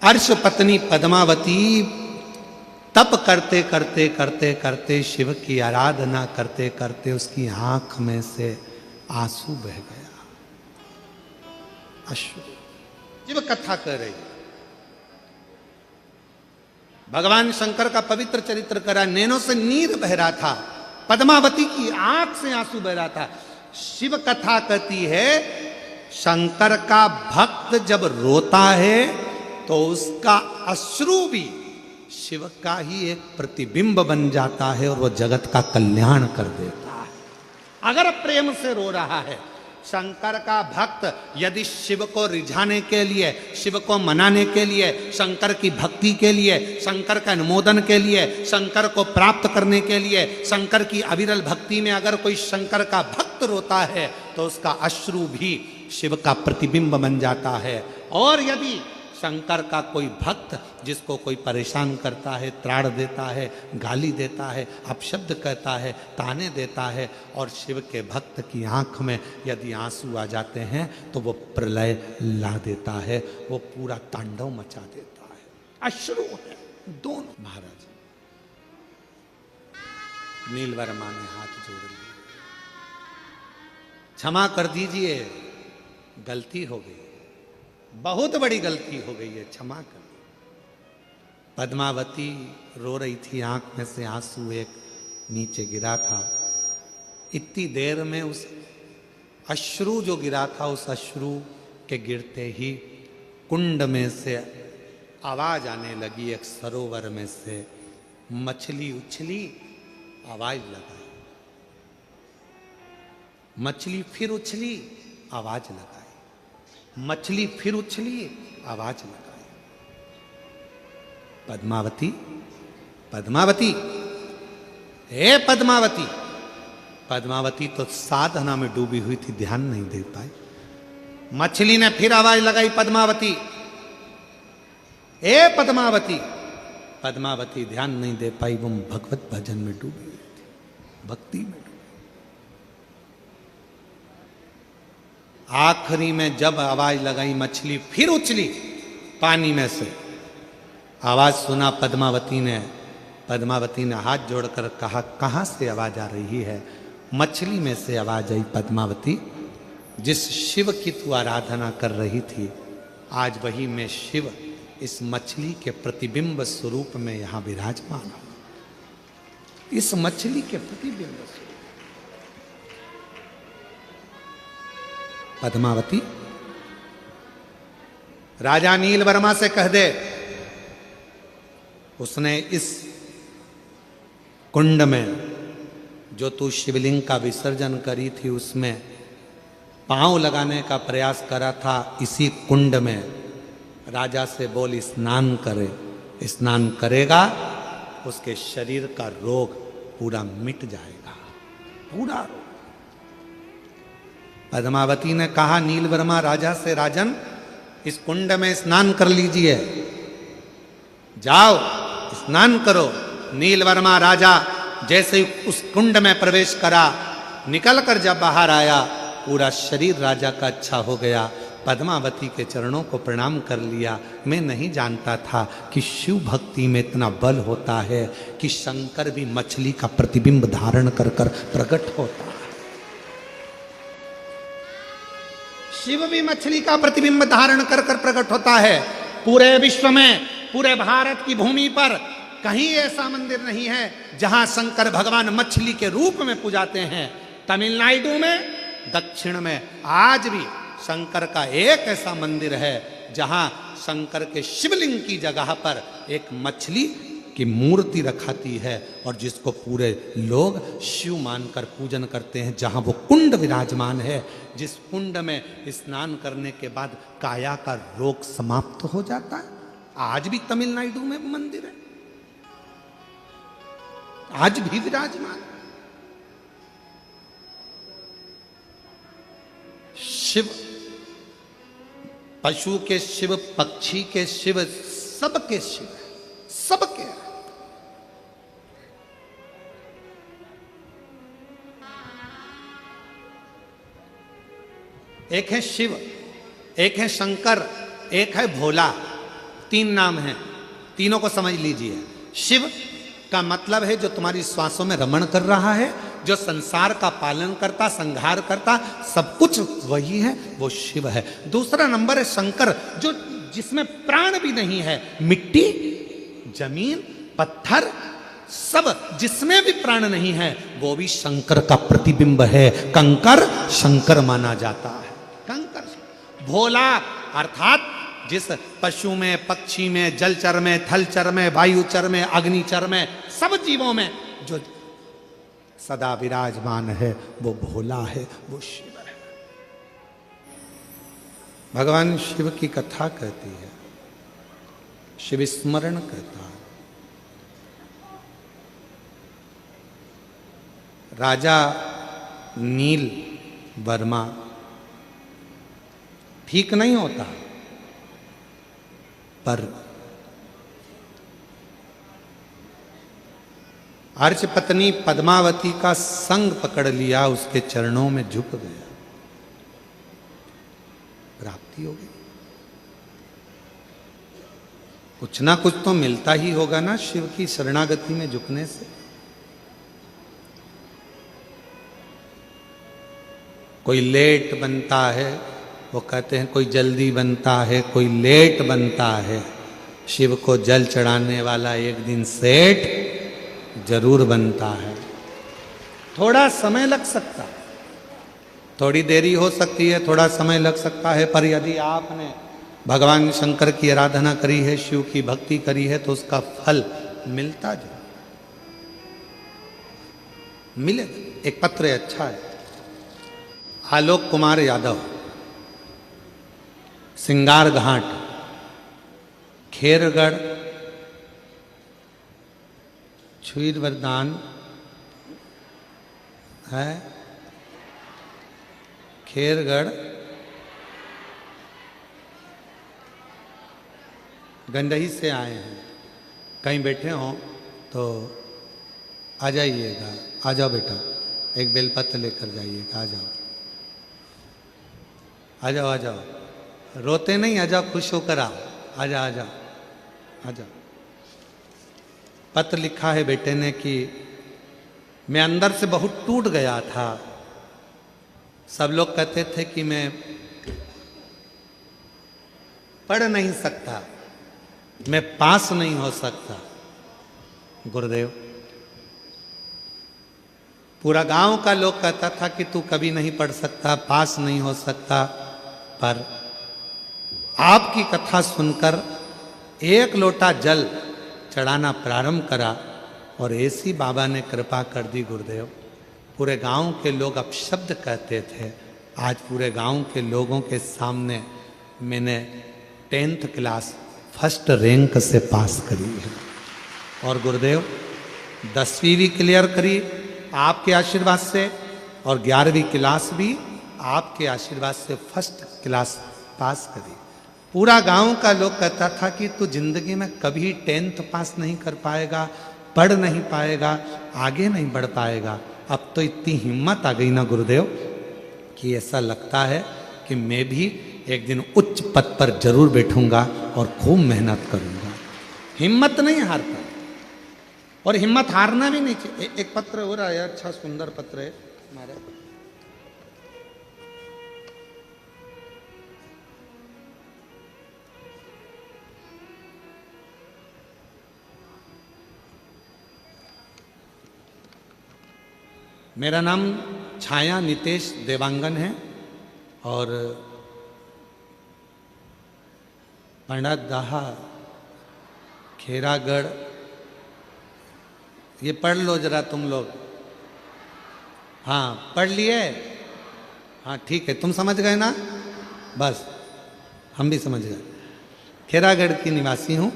अर्श पत्नी पद्मावती तप करते करते करते करते, शिव की आराधना करते करते उसकी आंख में से आंसू बह गया। अश्रु। शिव कथा कर रही, भगवान शंकर का पवित्र चरित्र करा, नैनों से नीर बह रहा था, पद्मावती की आंख से आंसू बह रहा था। शिव कथा कहती है, शंकर का भक्त जब रोता है तो उसका अश्रु भी शिव का ही एक प्रतिबिंब बन जाता है और वो जगत का कल्याण कर देता है। अगर प्रेम से रो रहा है, शंकर का भक्त यदि शिव को रिझाने के लिए, शिव को मनाने के लिए, शंकर की भक्ति के लिए, शंकर का अनुमोदन के लिए, शंकर को प्राप्त करने के लिए, शंकर की अविरल भक्ति में अगर कोई शंकर का भक्त भक्त रोता है तो उसका अश्रु भी शिव का प्रतिबिंब बन जाता है। और यदि शंकर का कोई भक्त जिसको कोई परेशान करता है, त्राण देता है, गाली देता है, अपशब्द कहता है, ताने देता है, और शिव के भक्त की आंख में यदि आंसू आ जाते हैं तो वो प्रलय ला देता है, वो पूरा तांडव मचा देता है। अश्रु है दोनों। महाराज नील वर्मा ने हाथ जोड़ लिए, क्षमा कर दीजिए, गलती हो गई, बहुत बड़ी गलती हो गई है, क्षमा कर। पद्मावती रो रही थी, आंख में से आंसू एक नीचे गिरा था। इतनी देर में उस अश्रु जो गिरा था, उस अश्रु के गिरते ही कुंड में से आवाज आने लगी। एक सरोवर में से मछली उछली, आवाज लगाई, मछली फिर उछली, आवाज लगाई, मछली फिर उछली, आवाज लगाई। पद्मावती, पद्मावती, हे पद्मावती। पद्मावती तो साधना में डूबी हुई थी, ध्यान नहीं दे पाई। मछली ने फिर आवाज लगाई, पद्मावती, हे पद्मावती। पद्मावती ध्यान नहीं दे पाई, वो भगवत भजन में डूबी हुई थी, भक्ति में। आखिरी में जब आवाज लगाई, मछली फिर उछली पानी में से, आवाज सुना पद्मावती ने। पद्मावती ने हाथ जोड़कर कहा, कहां से आवाज आ रही है? मछली में से आवाज आई, पद्मावती, जिस शिव की तू आराधना कर रही थी, आज वही मैं शिव इस मछली के प्रतिबिंब स्वरूप में यहां विराजमान हूं। इस मछली के प्रतिबिंब स्वरूप। पद्मावती, राजा नील वर्मा से कह दे, उसने इस कुंड में जो तू शिवलिंग का विसर्जन करी थी, उसमें पांव लगाने का प्रयास करा था, इसी कुंड में राजा से बोल स्नान करे। स्नान करेगा, उसके शरीर का रोग पूरा मिट जाएगा, पूरा रोग। पद्मावती ने कहा नील वर्मा राजा से, राजन इस कुंड में स्नान कर लीजिए, जाओ स्नान करो। नील वर्मा राजा जैसे ही उस कुंड में प्रवेश करा, निकलकर जब बाहर आया, पूरा शरीर राजा का अच्छा हो गया। पद्मावती के चरणों को प्रणाम कर लिया। मैं नहीं जानता था कि शिव भक्ति में इतना बल होता है कि शंकर भी मछली का प्रतिबिंब धारण कर कर प्रकट होता है। शिव भी मछली का प्रतिबिंब धारण कर कर प्रकट होता है। पूरे विश्व में, पूरे भारत की भूमि पर कहीं ऐसा मंदिर नहीं है जहां शंकर भगवान मछली के रूप में पूजाते हैं। तमिलनाडु में, दक्षिण में आज भी शंकर का एक ऐसा मंदिर है जहां शंकर के शिवलिंग की जगह पर एक मछली की मूर्ति रखाती है और जिसको पूरे लोग शिव मानकर पूजन करते हैं। जहां वो कुंड विराजमान है, जिस कुंड में स्नान करने के बाद काया का रोग समाप्त हो जाता है। आज भी तमिलनाडु में मंदिर है, आज भी विराजमान। शिव, पशु के शिव, पक्षी के शिव, सबके शिव, सबके। एक है शिव, एक है शंकर, एक है भोला। तीन नाम हैं, तीनों को समझ लीजिए। शिव का मतलब है जो तुम्हारी श्वासों में रमण कर रहा है, जो संसार का पालन करता, संहार करता, सब कुछ वही है, वो शिव है। दूसरा नंबर है शंकर, जो जिसमें प्राण भी नहीं है। मिट्टी, जमीन, पत्थर, सब जिसमें भी प्राण नहीं है, वो भी शंकर का प्रतिबिंब है। कंकर शंकर माना जाता है। कंकर। भोला अर्थात जिस पशु में, पक्षी में, जलचर में, थलचर में, वायुचर में, अग्निचर में, सब जीवों में जो सदा विराजमान है, वो भोला है, वो शिव है। भगवान शिव की कथा कहती है, शिव स्मरण कहता है। राजा नील वर्मा ठीक नहीं होता, पर अर्च पत्नी पद्मावती का संग पकड़ लिया, उसके चरणों में झुक गया, प्राप्ति हो गई। कुछ ना कुछ तो मिलता ही होगा ना शिव की शरणागति में झुकने से। कोई लेट बनता है, वो कहते हैं कोई जल्दी बनता है, कोई लेट बनता है। शिव को जल चढ़ाने वाला एक दिन सेठ जरूर बनता है। थोड़ा समय लग सकता है, थोड़ी देरी हो सकती है, थोड़ा समय लग सकता है, पर यदि आपने भगवान शंकर की आराधना करी है, शिव की भक्ति करी है, तो उसका फल मिलता जाए, मिलेगा। एक पत्र है, अच्छा है। आलोक कुमार यादव, सिंगार घाट, खेरगढ़, छुईर वरदान है, खेरगढ़, गंडही से आए हैं। कहीं बैठे हों तो आ जाइएगा। आ जाओ बेटा, एक बेलपत्र लेकर जाइएगा। आ जाओ, आ जाओ, आ जाओ, रोते नहीं, आ जाओ, खुश होकर आओ। आ जाओ, आ जाओ, आ जाओ। पत्र लिखा है बेटे ने कि मैं अंदर से बहुत टूट गया था। सब लोग कहते थे कि मैं पढ़ नहीं सकता, मैं पास नहीं हो सकता। गुरुदेव, पूरा गांव का लोग कहता था कि तू कभी नहीं पढ़ सकता, पास नहीं हो सकता, पर आपकी कथा सुनकर एक लोटा जल चढ़ाना प्रारंभ करा और ऐसी बाबा ने कृपा कर दी। गुरुदेव, पूरे गांव के लोग अपशब्द कहते थे, आज पूरे गांव के लोगों के सामने मैंने 10th क्लास फर्स्ट रैंक से पास करी है। और गुरुदेव 10वीं भी क्लियर करी आपके आशीर्वाद से, और 11वीं क्लास भी आपके आशीर्वाद से फर्स्ट क्लास पास करी। पूरा गांव का लोग कहता था कि तू जिंदगी में कभी 10th पास नहीं कर पाएगा, पढ़ नहीं पाएगा, आगे नहीं बढ़ पाएगा। अब तो इतनी हिम्मत आ गई ना गुरुदेव कि ऐसा लगता है कि मैं भी एक दिन उच्च पद पर जरूर बैठूंगा और खूब मेहनत करूंगा। हिम्मत नहीं हारता, और हिम्मत हारना भी नहीं चाहिए। एक पत्र हो रहा है, अच्छा सुंदर पत्र है हमारे। मेरा नाम छाया नितेश देवांगन है और पंडादाहा खेरागढ़, ये पढ़ लो जरा तुम लोग। हाँ पढ़ लिए? हाँ ठीक है, तुम समझ गए ना? बस हम भी समझ गए। खेरागढ़ की निवासी हूँ।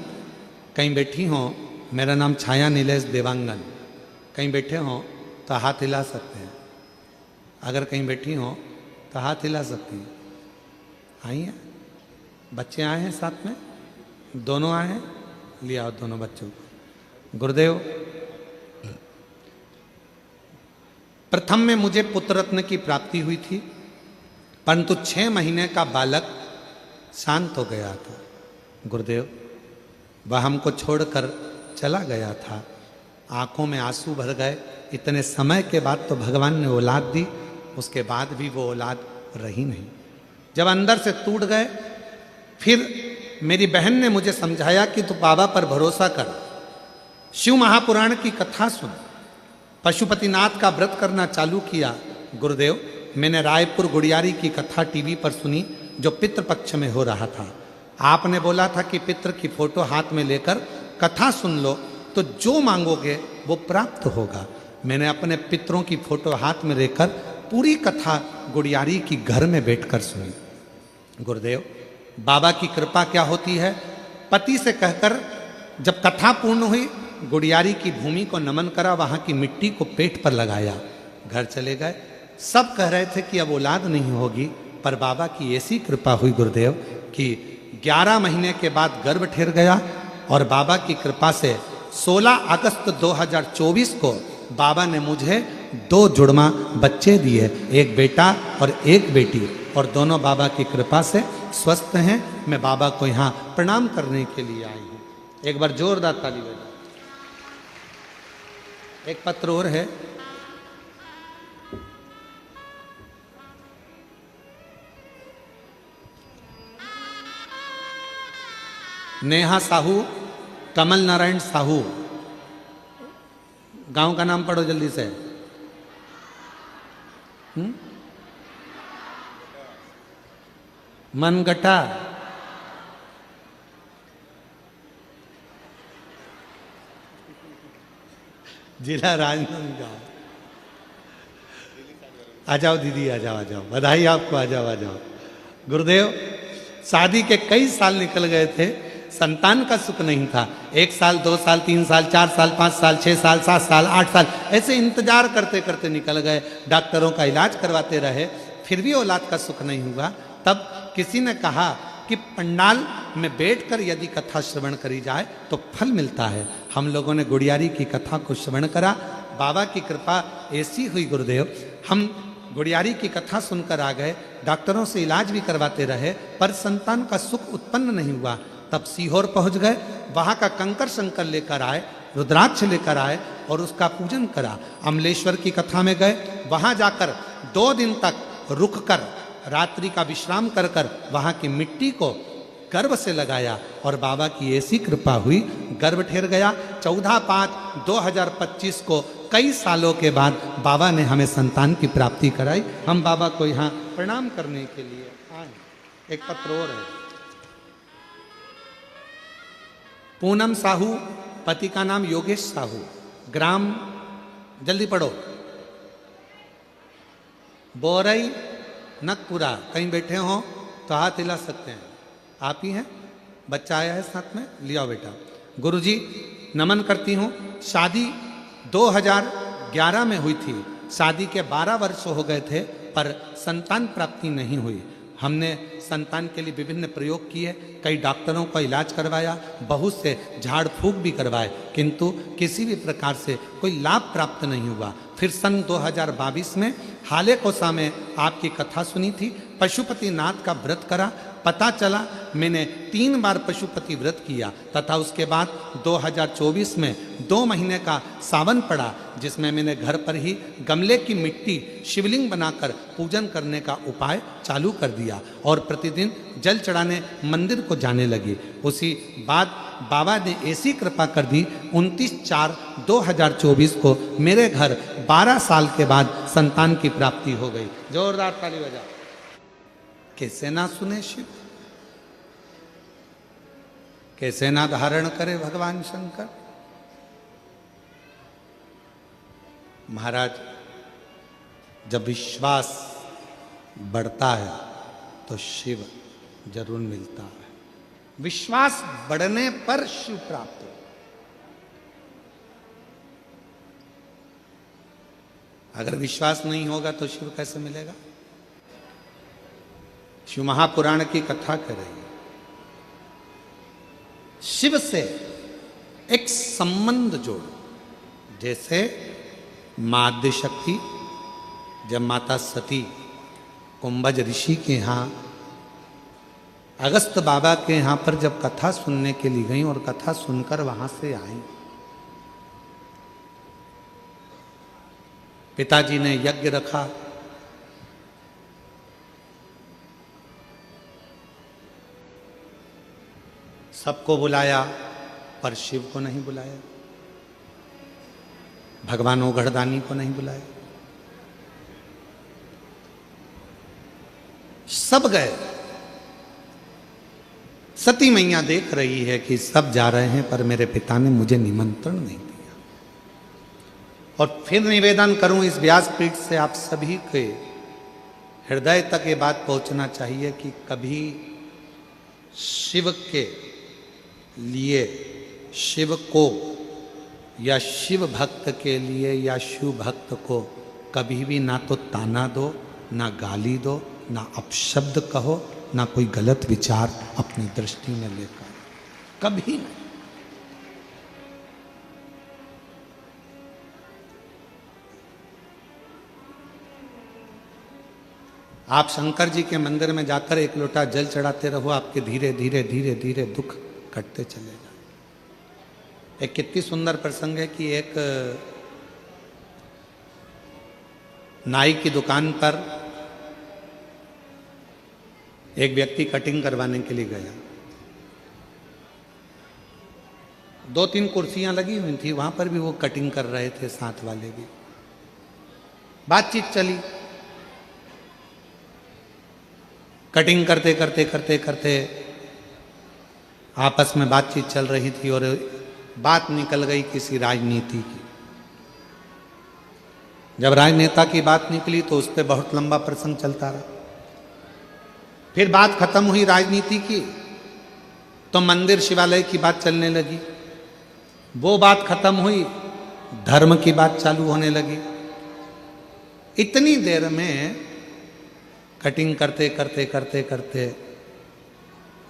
कहीं बैठी हो, मेरा नाम छाया नीलेश देवांगन। कहीं बैठे हो तो हाथ हिला सकते हैं। अगर कहीं बैठी हो तो हाथ हिला सकती हैं। आई हैं, बच्चे आए हैं साथ में, दोनों आए हैं, ले आओ दोनों बच्चों को। गुरुदेव, प्रथम में मुझे पुत्र रत्न की प्राप्ति हुई थी, परंतु 6 महीने का बालक शांत हो गया था। गुरुदेव, वह हमको छोड़कर चला गया था। आंखों में आंसू भर गए। इतने समय के बाद तो भगवान ने औलाद दी, उसके बाद भी वो औलाद रही नहीं। जब अंदर से टूट गए, फिर मेरी बहन ने मुझे समझाया कि तू बाबा पर भरोसा कर, शिव महापुराण की कथा सुन। पशुपतिनाथ का व्रत करना चालू किया। गुरुदेव, मैंने रायपुर गुड़ियारी की कथा टीवी पर सुनी, जो पितृपक्ष में हो रहा था। आपने बोला था कि पितृ की फोटो हाथ में लेकर कथा सुन लो, तो जो मांगोगे वो प्राप्त होगा। मैंने अपने पितरों की फोटो हाथ में लेकर पूरी कथा गुड़ियारी की घर में बैठकर सुनी। गुरुदेव, बाबा की कृपा क्या होती है, पति से कहकर जब कथा पूर्ण हुई, गुड़ियारी की भूमि को नमन करा, वहाँ की मिट्टी को पेट पर लगाया, घर चले गए। सब कह रहे थे कि अब औलाद नहीं होगी, पर बाबा की ऐसी कृपा हुई गुरुदेव कि 11 महीने के बाद गर्भ ठहर गया और बाबा की कृपा से 16 अगस्त 2024 को बाबा ने मुझे 2 जुड़वा बच्चे दिए, एक बेटा और एक बेटी, और दोनों बाबा की कृपा से स्वस्थ हैं। मैं बाबा को यहाँ प्रणाम करने के लिए आई हूँ। एक बार जोरदार ताली बजाओ। एक पत्र और है, नेहा साहू, कमल नारायण साहू, गांव का नाम पढ़ो जल्दी से। मनगटा, जिला राजनांदगांव। आ जाओ दीदी, आ जाओ, आ जाओ, बधाई आपको, आ जाओ, आ जाओ। गुरुदेव, शादी के कई साल निकल गए थे, संतान का सुख नहीं था। 1 साल, 2 साल, 3 साल, 4 साल, 5 साल, 6 साल, 7 साल, 8 साल, ऐसे इंतजार करते करते निकल गए। डॉक्टरों का इलाज करवाते रहे, फिर भी औलाद का सुख नहीं हुआ। तब किसी ने कहा कि पंडाल में बैठकर यदि कथा श्रवण करी जाए तो फल मिलता है। हम लोगों ने गुड़ियारी की कथा को श्रवण करा। बाबा की कृपा ऐसी हुई गुरुदेव, हम गुड़ियारी की कथा सुनकर आ गए, डॉक्टरों से इलाज भी करवाते रहे, पर संतान का सुख उत्पन्न नहीं हुआ। तब सीहोर पहुंच गए, वहां का कंकर शंकर लेकर आए, रुद्राक्ष लेकर आए और उसका पूजन करा। अमलेश्वर की कथा में गए, वहां जाकर 2 दिन तक रुककर रात्रि का विश्राम कर कर वहां की मिट्टी को गर्भ से लगाया और बाबा की ऐसी कृपा हुई, गर्भ ठहर गया। 14/5/2025 को कई सालों के बाद बाबा ने हमें संतान की प्राप्ति कराई। हम बाबा को यहाँ प्रणाम करने के लिए आए। एक पत्र और है, पूनम साहू, पति का नाम योगेश साहू, ग्राम, जल्दी पढ़ो, बोरई नकपुरा। कहीं बैठे हो तो हाथ हिला सकते हैं, आप ही हैं। बच्चा आया है साथ में, लिया बेटा। गुरुजी नमन करती हूँ। शादी 2011 में हुई थी, शादी के 12 वर्ष हो गए थे, पर संतान प्राप्ति नहीं हुई। हमने संतान के लिए विभिन्न प्रयोग किए, कई डॉक्टरों का इलाज करवाया, बहुत से झाड़ फूक भी करवाए, किंतु किसी भी प्रकार से कोई लाभ प्राप्त नहीं हुआ। फिर सन 2022 में हाले कोसा में आपकी कथा सुनी थी, पशुपति नाथ का व्रत करा। पता चला मैंने 3 बार पशुपति व्रत किया, तथा उसके बाद 2024 में 2 महीने का सावन पड़ा, जिसमें मैंने घर पर ही गमले की मिट्टी शिवलिंग बनाकर पूजन करने का उपाय चालू कर दिया और प्रतिदिन जल चढ़ाने मंदिर को जाने लगी। उसी बाद बाबा ने ऐसी कृपा कर दी, 29/4/2024 को मेरे घर 12 साल के बाद संतान की प्राप्ति हो गई। जोरदार ताली बजा। कैसे ना सुने शिव, कैसे ना धारण करे भगवान शंकर। महाराज, जब विश्वास बढ़ता है तो शिव जरूर मिलता है। विश्वास बढ़ने पर शिव प्राप्त हो। अगर विश्वास नहीं होगा तो शिव कैसे मिलेगा? शिव महापुराण की कथा कर रही है। शिव से एक संबंध जोड़ो, जैसे माद्य शक्ति जब माता सती कुंभज ऋषि के यहाँ अगस्त बाबा के यहाँ पर जब कथा सुनने के लिए गई और कथा सुनकर वहां से आई, पिताजी ने यज्ञ रखा, सबको बुलाया, पर शिव को नहीं बुलाया, भगवान ओघड़दानी को नहीं बुलाया। सब गए। सती मैया देख रही है कि सब जा रहे हैं, पर मेरे पिता ने मुझे निमंत्रण नहीं दिया। और फिर निवेदन करूं इस व्यासपीठ से आप सभी के हृदय तक ये बात पहुंचना चाहिए कि कभी शिव के लिए, शिव को या शिव भक्त के लिए या शिव भक्त को कभी भी ना तो ताना दो, ना गाली दो, ना अपशब्द कहो, ना कोई गलत विचार अपनी दृष्टि में लेकर, कभी नहीं। आप शंकर जी के मंदिर में जाकर एक लोटा जल चढ़ाते रहो, आपके धीरे धीरे धीरे धीरे दुख कटते चले जाए। एक कितनी सुंदर प्रसंग है कि एक नाई की दुकान पर एक व्यक्ति कटिंग करवाने के लिए गया। 2-3 कुर्सियां लगी हुई थी, वहां पर भी वो कटिंग कर रहे थे, साथ वाले भी। बातचीत चली, कटिंग करते करते करते करते आपस में बातचीत चल रही थी और बात निकल गई किसी राजनीति की। जब राजनेता की बात निकली तो उस पर बहुत लंबा प्रसंग चलता रहा। फिर बात खत्म हुई राजनीति की तो मंदिर शिवालय की बात चलने लगी। वो बात खत्म हुई, धर्म की बात चालू होने लगी। इतनी देर में कटिंग करते करते करते करते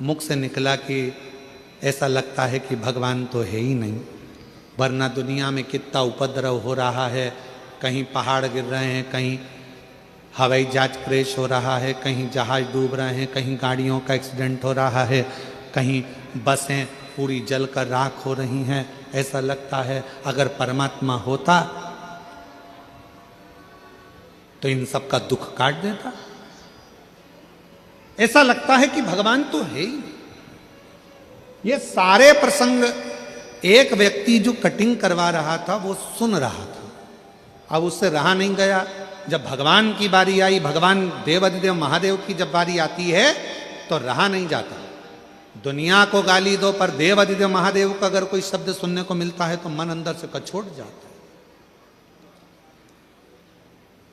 मुख से निकला कि ऐसा लगता है कि भगवान तो है ही नहीं, वरना दुनिया में कितना उपद्रव हो रहा है। कहीं पहाड़ गिर रहे हैं, कहीं हवाई जहाज क्रैश हो रहा है, कहीं जहाज डूब रहे हैं, कहीं गाड़ियों का एक्सीडेंट हो रहा है, कहीं बसें पूरी जलकर राख हो रही हैं। ऐसा लगता है अगर परमात्मा होता तो इन सब का दुख काट देता। ऐसा लगता है कि भगवान तो है ही नहीं। ये सारे प्रसंग एक व्यक्ति जो कटिंग करवा रहा था वो सुन रहा था। अब उससे रहा नहीं गया। जब भगवान की बारी आई, भगवान देवाधिदेव महादेव की जब बारी आती है तो रहा नहीं जाता। दुनिया को गाली दो पर देवाधिदेव महादेव का अगर कोई शब्द सुनने को मिलता है तो मन अंदर से कछोट जाता है।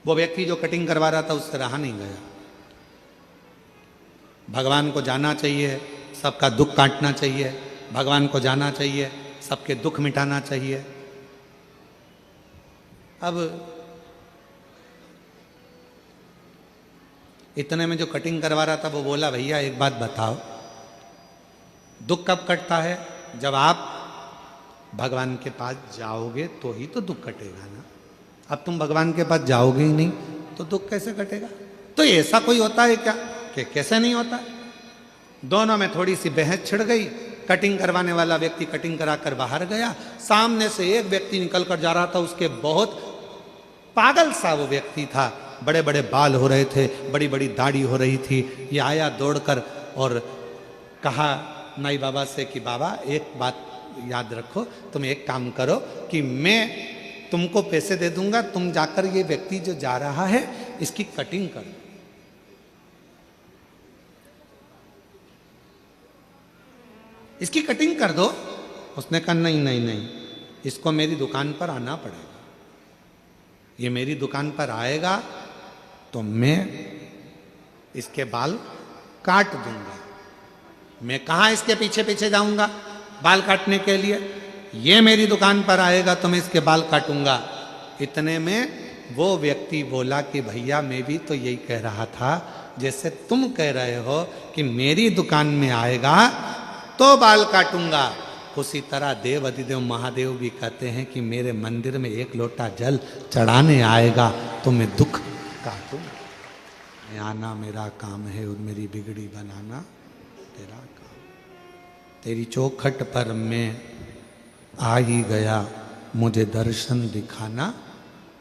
वो व्यक्ति जो कटिंग करवा रहा था उससे रहा नहीं गया। भगवान को जाना चाहिए, सबका दुख काटना चाहिए, भगवान को जाना चाहिए, सबके दुख मिटाना चाहिए। अब इतने में जो कटिंग करवा रहा था वो बोला, भैया एक बात बताओ, दुख कब कटता है? जब आप भगवान के पास जाओगे तो ही तो दुख कटेगा ना। अब तुम भगवान के पास जाओगे ही नहीं तो दुख कैसे कटेगा? तो ऐसा कोई होता है क्या कि कैसे नहीं होता? दोनों में थोड़ी सी बहस छिड़ गई। कटिंग करवाने वाला व्यक्ति कटिंग कराकर बाहर गया। सामने से एक व्यक्ति निकल कर जा रहा था, उसके बहुत पागल सा वो व्यक्ति था, बड़े बड़े बाल हो रहे थे, बड़ी बड़ी दाढ़ी हो रही थी। ये आया दौड़कर और कहा नाई बाबा से कि बाबा एक बात याद रखो, तुम एक काम करो कि मैं तुमको पैसे दे दूंगा, तुम जाकर ये व्यक्ति जो जा रहा है इसकी कटिंग करो। इसकी कटिंग कर दो। उसने कहा नहीं नहीं नहीं, इसको मेरी दुकान पर आना पड़ेगा। ये मेरी दुकान पर आएगा तो मैं इसके बाल काट दूंगा। मैं कहाँ इसके पीछे पीछे जाऊंगा बाल काटने के लिए? ये मेरी दुकान पर आएगा तो मैं इसके बाल काटूंगा। इतने में वो व्यक्ति बोला कि भैया मैं भी तो यही कह रहा था, जैसे तुम कह रहे हो कि मेरी दुकान में आएगा तो बाल काटूंगा, उसी तरह देव अधिदेव महादेव भी कहते हैं कि मेरे मंदिर में एक लोटा जल चढ़ाने आएगा तो मैं दुख काटूंगा। आना मेरा काम है और मेरी बिगड़ी बनाना तेरा काम। तेरी चौखट पर मैं आ ही गया, मुझे दर्शन दिखाना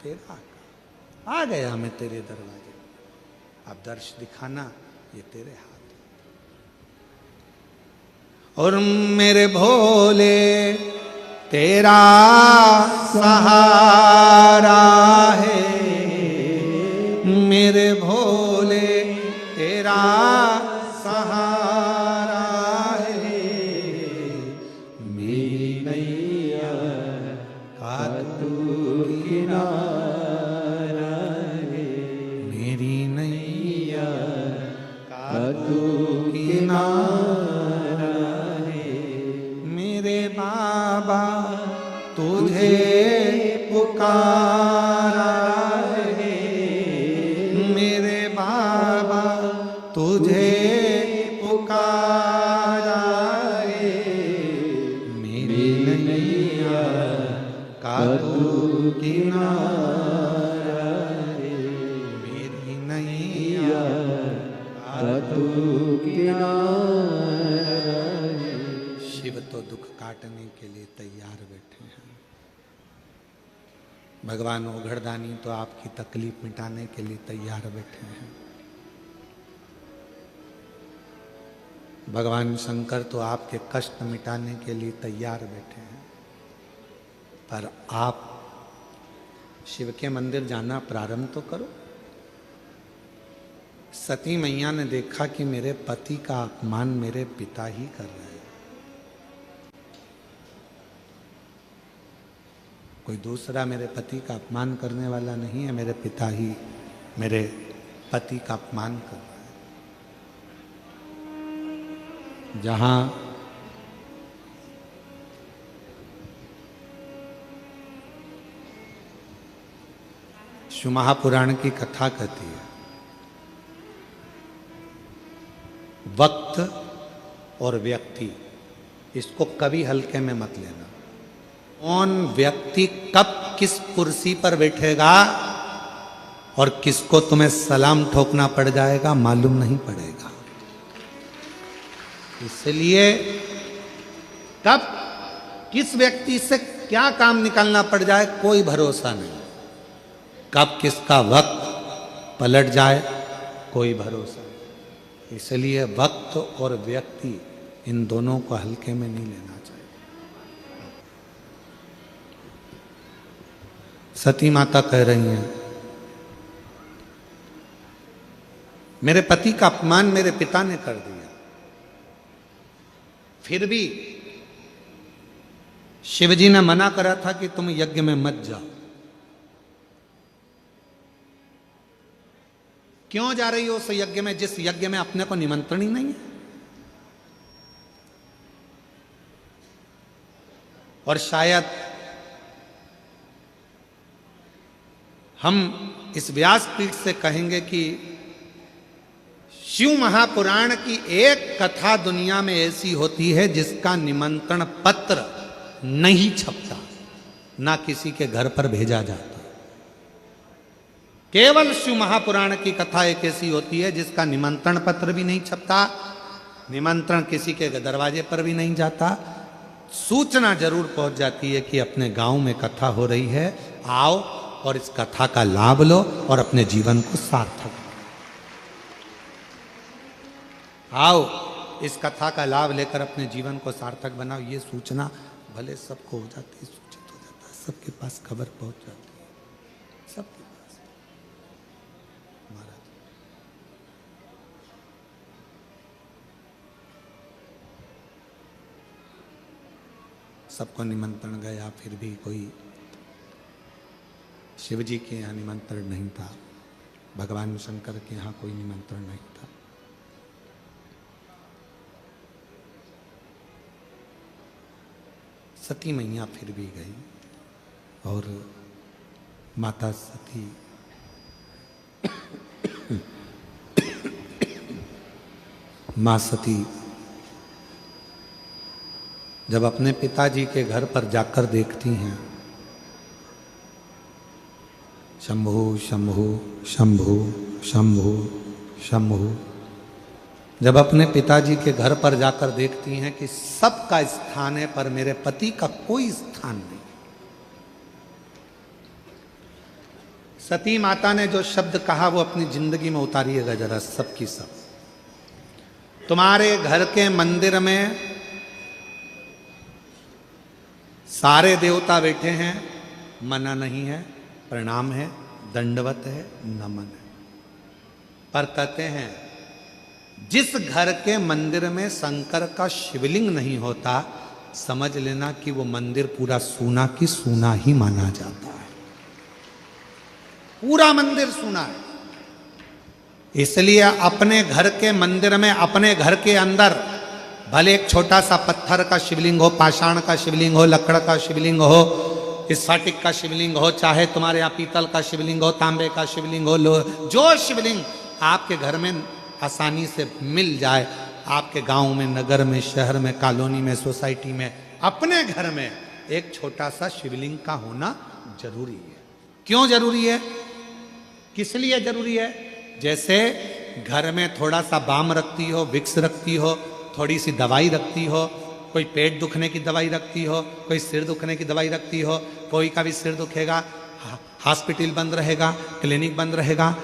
तेरा काम। आ गया मैं तेरे दरवाजे, अब दर्श दिखाना ये तेरे हाथ। और मेरे भोले तेरा सहारा है, मेरे भोले तेरा सहारा है। मेरी नैया का तू किनारा है, मेरी नैया का तू किनारा है। मेरे बाबा तुझे पुकारा है, पुकारा रे, मेरी नैया का तू किनारा रे, मेरी नैया का तू किनारा रे। शिव तो दुख काटने के लिए तैयार बैठे हैं। भगवान ओघड़दानी तो आपकी तकलीफ मिटाने के लिए तैयार बैठे हैं। भगवान शंकर तो आपके कष्ट मिटाने के लिए तैयार बैठे हैं। पर आप शिव के मंदिर जाना प्रारंभ तो करो। सती मैया ने देखा कि मेरे पति का अपमान मेरे पिता ही कर रहे हैं, कोई दूसरा मेरे पति का अपमान करने वाला नहीं है, मेरे पिता ही मेरे पति का अपमान कर रहे हैं। जहां शिव महापुराण की कथा कहती है, वक्त और व्यक्ति, इसको कभी हल्के में मत लेना। कौन व्यक्ति कब किस कुर्सी पर बैठेगा और किसको तुम्हें सलाम ठोकना पड़ जाएगा मालूम नहीं पड़ेगा। इसलिए कब किस व्यक्ति से क्या काम निकालना पड़ जाए कोई भरोसा नहीं, कब किसका वक्त पलट जाए कोई भरोसा नहीं। इसलिए वक्त और व्यक्ति इन दोनों को हल्के में नहीं लेना चाहिए। सती माता कह रही हैं, मेरे पति का अपमान मेरे पिता ने कर दिया, फिर भी शिवजी ने मना करा था कि तुम यज्ञ में मत जाओ। क्यों जा रही हो उस यज्ञ में जिस यज्ञ में अपने को निमंत्रण ही नहीं है? और शायद हम इस व्यासपीठ से कहेंगे कि शिव महापुराण की एक कथा दुनिया में ऐसी होती है जिसका निमंत्रण पत्र नहीं छपता, ना किसी के घर पर भेजा जाता। केवल शिव महापुराण की कथा एक ऐसी होती है जिसका निमंत्रण पत्र भी नहीं छपता, निमंत्रण किसी के दरवाजे पर भी नहीं जाता। सूचना जरूर पहुंच जाती है कि अपने गांव में कथा हो रही है, आओ और इस कथा का लाभ लो और अपने जीवन को सार्थक आओ, इस कथा का लाभ लेकर अपने जीवन को सार्थक बनाओ। ये सूचना भले सबको हो जाती है, सूचित हो जाता है, सबके पास खबर पहुंच जाती है, सबके पास। महाराज सबको निमंत्रण गया, फिर भी कोई शिवजी के यहाँ निमंत्रण नहीं था, भगवान शंकर के यहाँ कोई निमंत्रण नहीं था। सती मैया फिर भी गई और माता सती माँ सती जब अपने पिताजी के घर पर जाकर देखती हैं, शंभु शंभु शंभु शंभु शंभु, जब अपने पिताजी के घर पर जाकर देखती हैं कि सबका स्थान है पर मेरे पति का कोई स्थान नहीं। सती माता ने जो शब्द कहा वो अपनी जिंदगी में उतारिएगा जरा, सब की सब। तुम्हारे घर के मंदिर में सारे देवता बैठे हैं, मना नहीं है, प्रणाम है, दंडवत है, नमन है, पर कहते हैं जिस घर के मंदिर में शंकर का शिवलिंग नहीं होता, समझ लेना कि वो मंदिर पूरा सूना की सूना ही माना जाता है, पूरा मंदिर सूना है। इसलिए अपने घर के मंदिर में, अपने घर के अंदर भले एक छोटा सा पत्थर का शिवलिंग हो, पाषाण का शिवलिंग हो, लकड़ का शिवलिंग हो, स्फटिक का शिवलिंग हो, चाहे तुम्हारे यहाँ पीतल का शिवलिंग हो, तांबे का शिवलिंग हो, जो शिवलिंग आपके घर में आसानी से मिल जाए, आपके गांव में, नगर में, शहर में, कॉलोनी में, सोसाइटी में, अपने घर में एक छोटा सा शिवलिंग का होना जरूरी है। क्यों जरूरी है? किस लिए जरूरी है? जैसे घर में थोड़ा सा बाम रखती हो, विक्स रखती हो, थोड़ी सी दवाई रखती हो, कोई पेट दुखने की दवाई रखती हो, कोई सिर दुखने की दवाई रखती हो, कोई का भी सिर दुखेगा, हॉस्पिटल बंद रहेगा, क्लिनिक बंद रहेगा,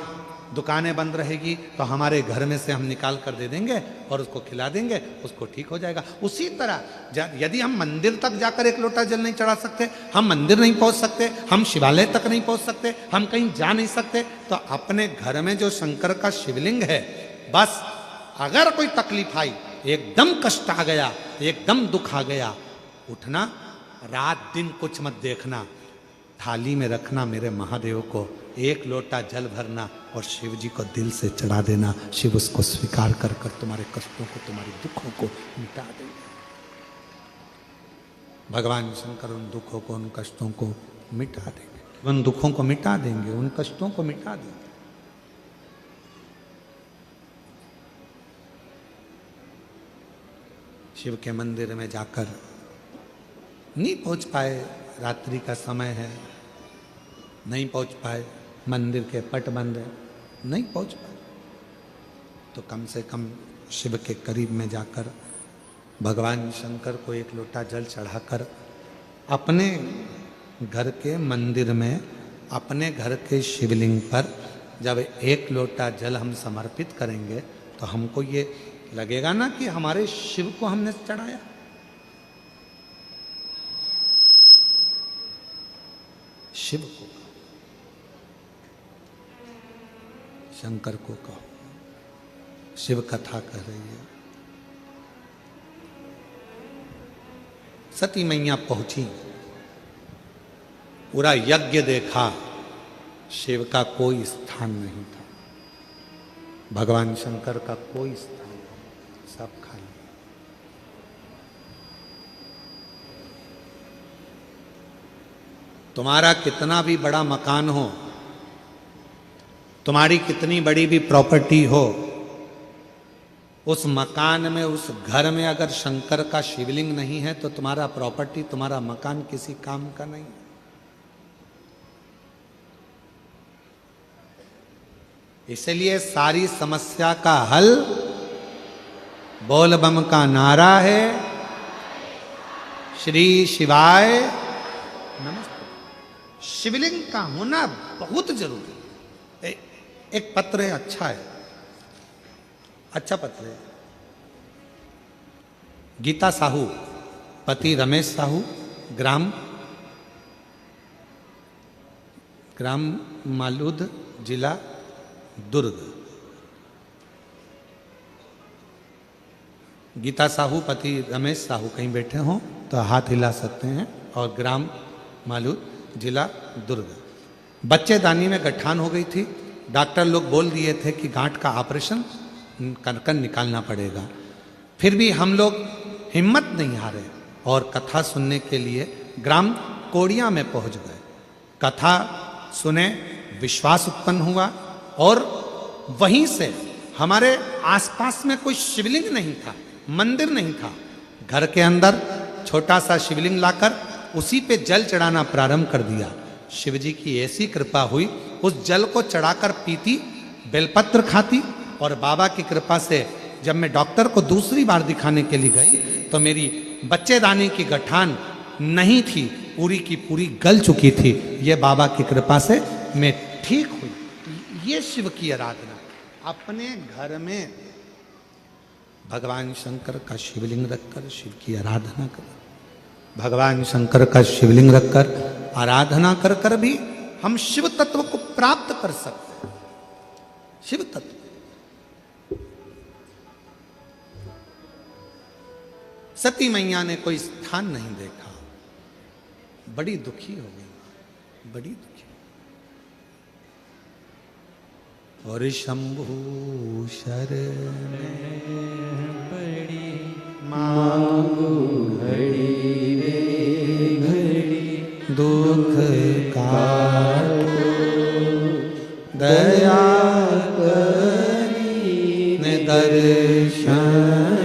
दुकानें बंद रहेगी, तो हमारे घर में से हम निकाल कर दे देंगे और उसको खिला देंगे, उसको ठीक हो जाएगा। उसी तरह यदि हम मंदिर तक जाकर एक लोटा जल नहीं चढ़ा सकते, हम मंदिर नहीं पहुंच सकते, हम शिवालय तक नहीं पहुंच सकते, हम कहीं जा नहीं सकते, तो अपने घर में जो शंकर का शिवलिंग है, बस अगर कोई तकलीफ आई, एकदम कष्ट आ गया, एकदम दुख आ गया, उठना, रात दिन कुछ मत देखना, थाली में रखना मेरे महादेव को, एक लोटा जल भरना और शिव जी को दिल से चढ़ा देना। शिव उसको स्वीकार कर कर तुम्हारे कष्टों को, तुम्हारे दुखों को मिटा देंगे। भगवान शंकर उन दुखों को, उन कष्टों को मिटा देंगे, उन दुखों को मिटा देंगे, उन कष्टों को मिटा देंगे। शिव के मंदिर में जाकर नहीं पहुंच पाए, रात्रि का समय है, नहीं पहुंच पाए, मंदिर के पट बंद है, नहीं पहुंच पाए, तो कम से कम शिव के करीब में जाकर भगवान शंकर को एक लोटा जल चढ़ाकर अपने घर के मंदिर में, अपने घर के शिवलिंग पर जब एक लोटा जल हम समर्पित करेंगे, तो हमको ये लगेगा ना कि हमारे शिव को हमने चढ़ाया। शिव को, शंकर को कहो। शिव कथा कर रही है। सती मैया पहुंची, पूरा यज्ञ देखा, शिव का कोई स्थान नहीं था, भगवान शंकर का कोई स्थान नहीं, सब खाली। तुम्हारा कितना भी बड़ा मकान हो, तुम्हारी कितनी बड़ी भी प्रॉपर्टी हो, उस मकान में, उस घर में अगर शंकर का शिवलिंग नहीं है, तो तुम्हारा प्रॉपर्टी, तुम्हारा मकान किसी काम का नहीं। इसलिए सारी समस्या का हल बोल बम का नारा है, श्री शिवाय नमस्ते। शिवलिंग का होना बहुत जरूरी है। एक पत्र है, अच्छा है, अच्छा पत्र है। गीता साहू, पति रमेश साहू, ग्राम मालूद, जिला दुर्ग। गीता साहू, पति रमेश साहू कहीं बैठे हों तो हाथ हिला सकते हैं। और ग्राम मालूद, जिला दुर्ग। बच्चेदानी में गठान हो गई थी, डॉक्टर लोग बोल दिए थे कि गांठ का ऑपरेशन कर निकालना पड़ेगा। फिर भी हम लोग हिम्मत नहीं हारे और कथा सुनने के लिए ग्राम कोड़िया में पहुंच गए। कथा सुने, विश्वास उत्पन्न हुआ और वहीं से हमारे आसपास में कोई शिवलिंग नहीं था, मंदिर नहीं था। घर के अंदर छोटा सा शिवलिंग लाकर उसी पे जल चढ़ाना प्रारंभ कर दिया। शिव जी की ऐसी कृपा हुई, उस जल को चढ़ाकर पीती, बेलपत्र खाती। और बाबा की कृपा से जब मैं डॉक्टर को दूसरी बार दिखाने के लिए गई तो मेरी बच्चेदानी की गठान नहीं थी, पूरी की पूरी गल चुकी थी। ये बाबा की कृपा से मैं ठीक हुई। ये शिव की आराधना। अपने घर में भगवान शंकर का शिवलिंग रखकर शिव की आराधना करें। भगवान शंकर का शिवलिंग रखकर आराधना कर कर भी हम शिव तत्व को प्राप्त कर सकते हैं। शिव तत्व। सती मैया ने कोई स्थान नहीं देखा, बड़ी दुखी हो गई, बड़ी दुखी। और शंभू शरण बड़ी मांगू घड़ी रे घड़ी, दुख काटो दया करी ने दर्शन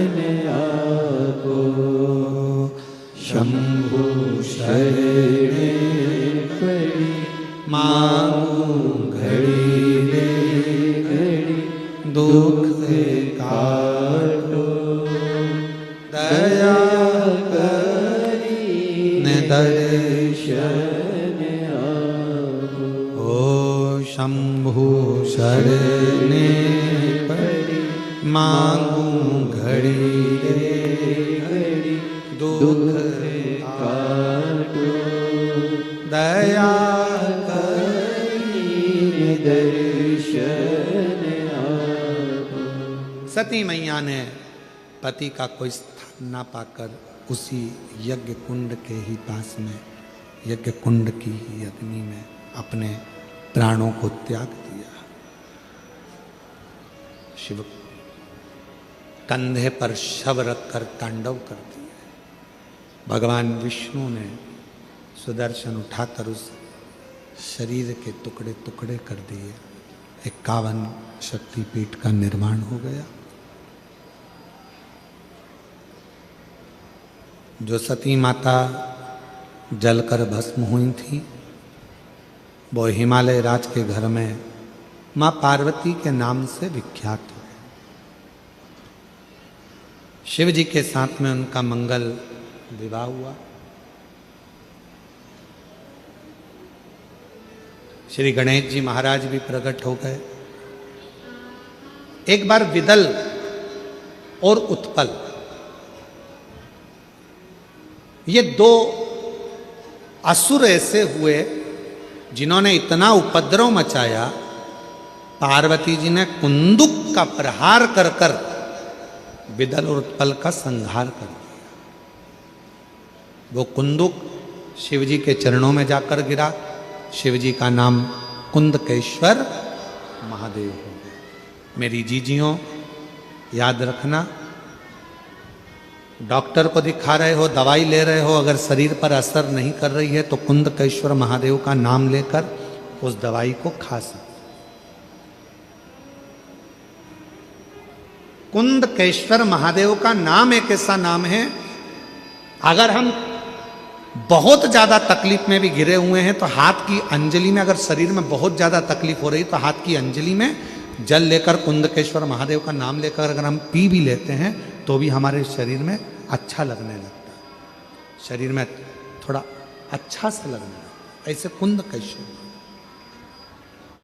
दया करी दर्शन ओ शंभु शरणे पड़ी मांगू घड़ी घड़ी दुख काटो दया करी दर्शन सती मैया ने पति का कोई स्थान ना पाकर उसी यज्ञ कुंड के ही पास में यज्ञ कुंड की ही अग्नि में अपने प्राणों को त्याग दिया। शिव कंधे पर शव रखकर तांडव कर दिए। भगवान विष्णु ने सुदर्शन उठाकर उस शरीर के टुकड़े टुकड़े कर दिए। 51 शक्तिपीठ का निर्माण हो गया। जो सती माता जलकर भस्म हुई थी वो हिमालय राज के घर में मां पार्वती के नाम से विख्यात हो गए। शिव जी के साथ में उनका मंगल विवाह हुआ। श्री गणेश जी महाराज भी प्रकट हो गए। एक बार विदल और उत्पल ये 2 असुर ऐसे हुए जिन्होंने इतना उपद्रव मचाया। पार्वती जी ने कुंदुक का प्रहार कर कर विदल और उत्पल का संहार कर दिया। वो कुंदुक शिव जी के चरणों में जाकर गिरा। शिव जी का नाम कुंदकेश्वर महादेव हो गया। मेरी जीजियों याद रखना, डॉक्टर को दिखा रहे हो, दवाई ले रहे हो, अगर शरीर पर असर नहीं कर रही है तो कुंदकेश्वर महादेव का नाम लेकर उस दवाई को खा सकते। कुंदकेश्वर महादेव का नाम एक ऐसा नाम है, अगर हम बहुत ज्यादा तकलीफ में भी घिरे हुए हैं तो हाथ की अंजलि में, अगर शरीर में बहुत ज्यादा तकलीफ हो रही तो हाथ की अंजलि में जल लेकर कुंदकेश्वर महादेव का नाम लेकर अगर हम पी भी लेते हैं तो भी हमारे शरीर में अच्छा लगने लगता है, शरीर में थोड़ा अच्छा सा लगने लगता है। ऐसे कुंदकेश्वर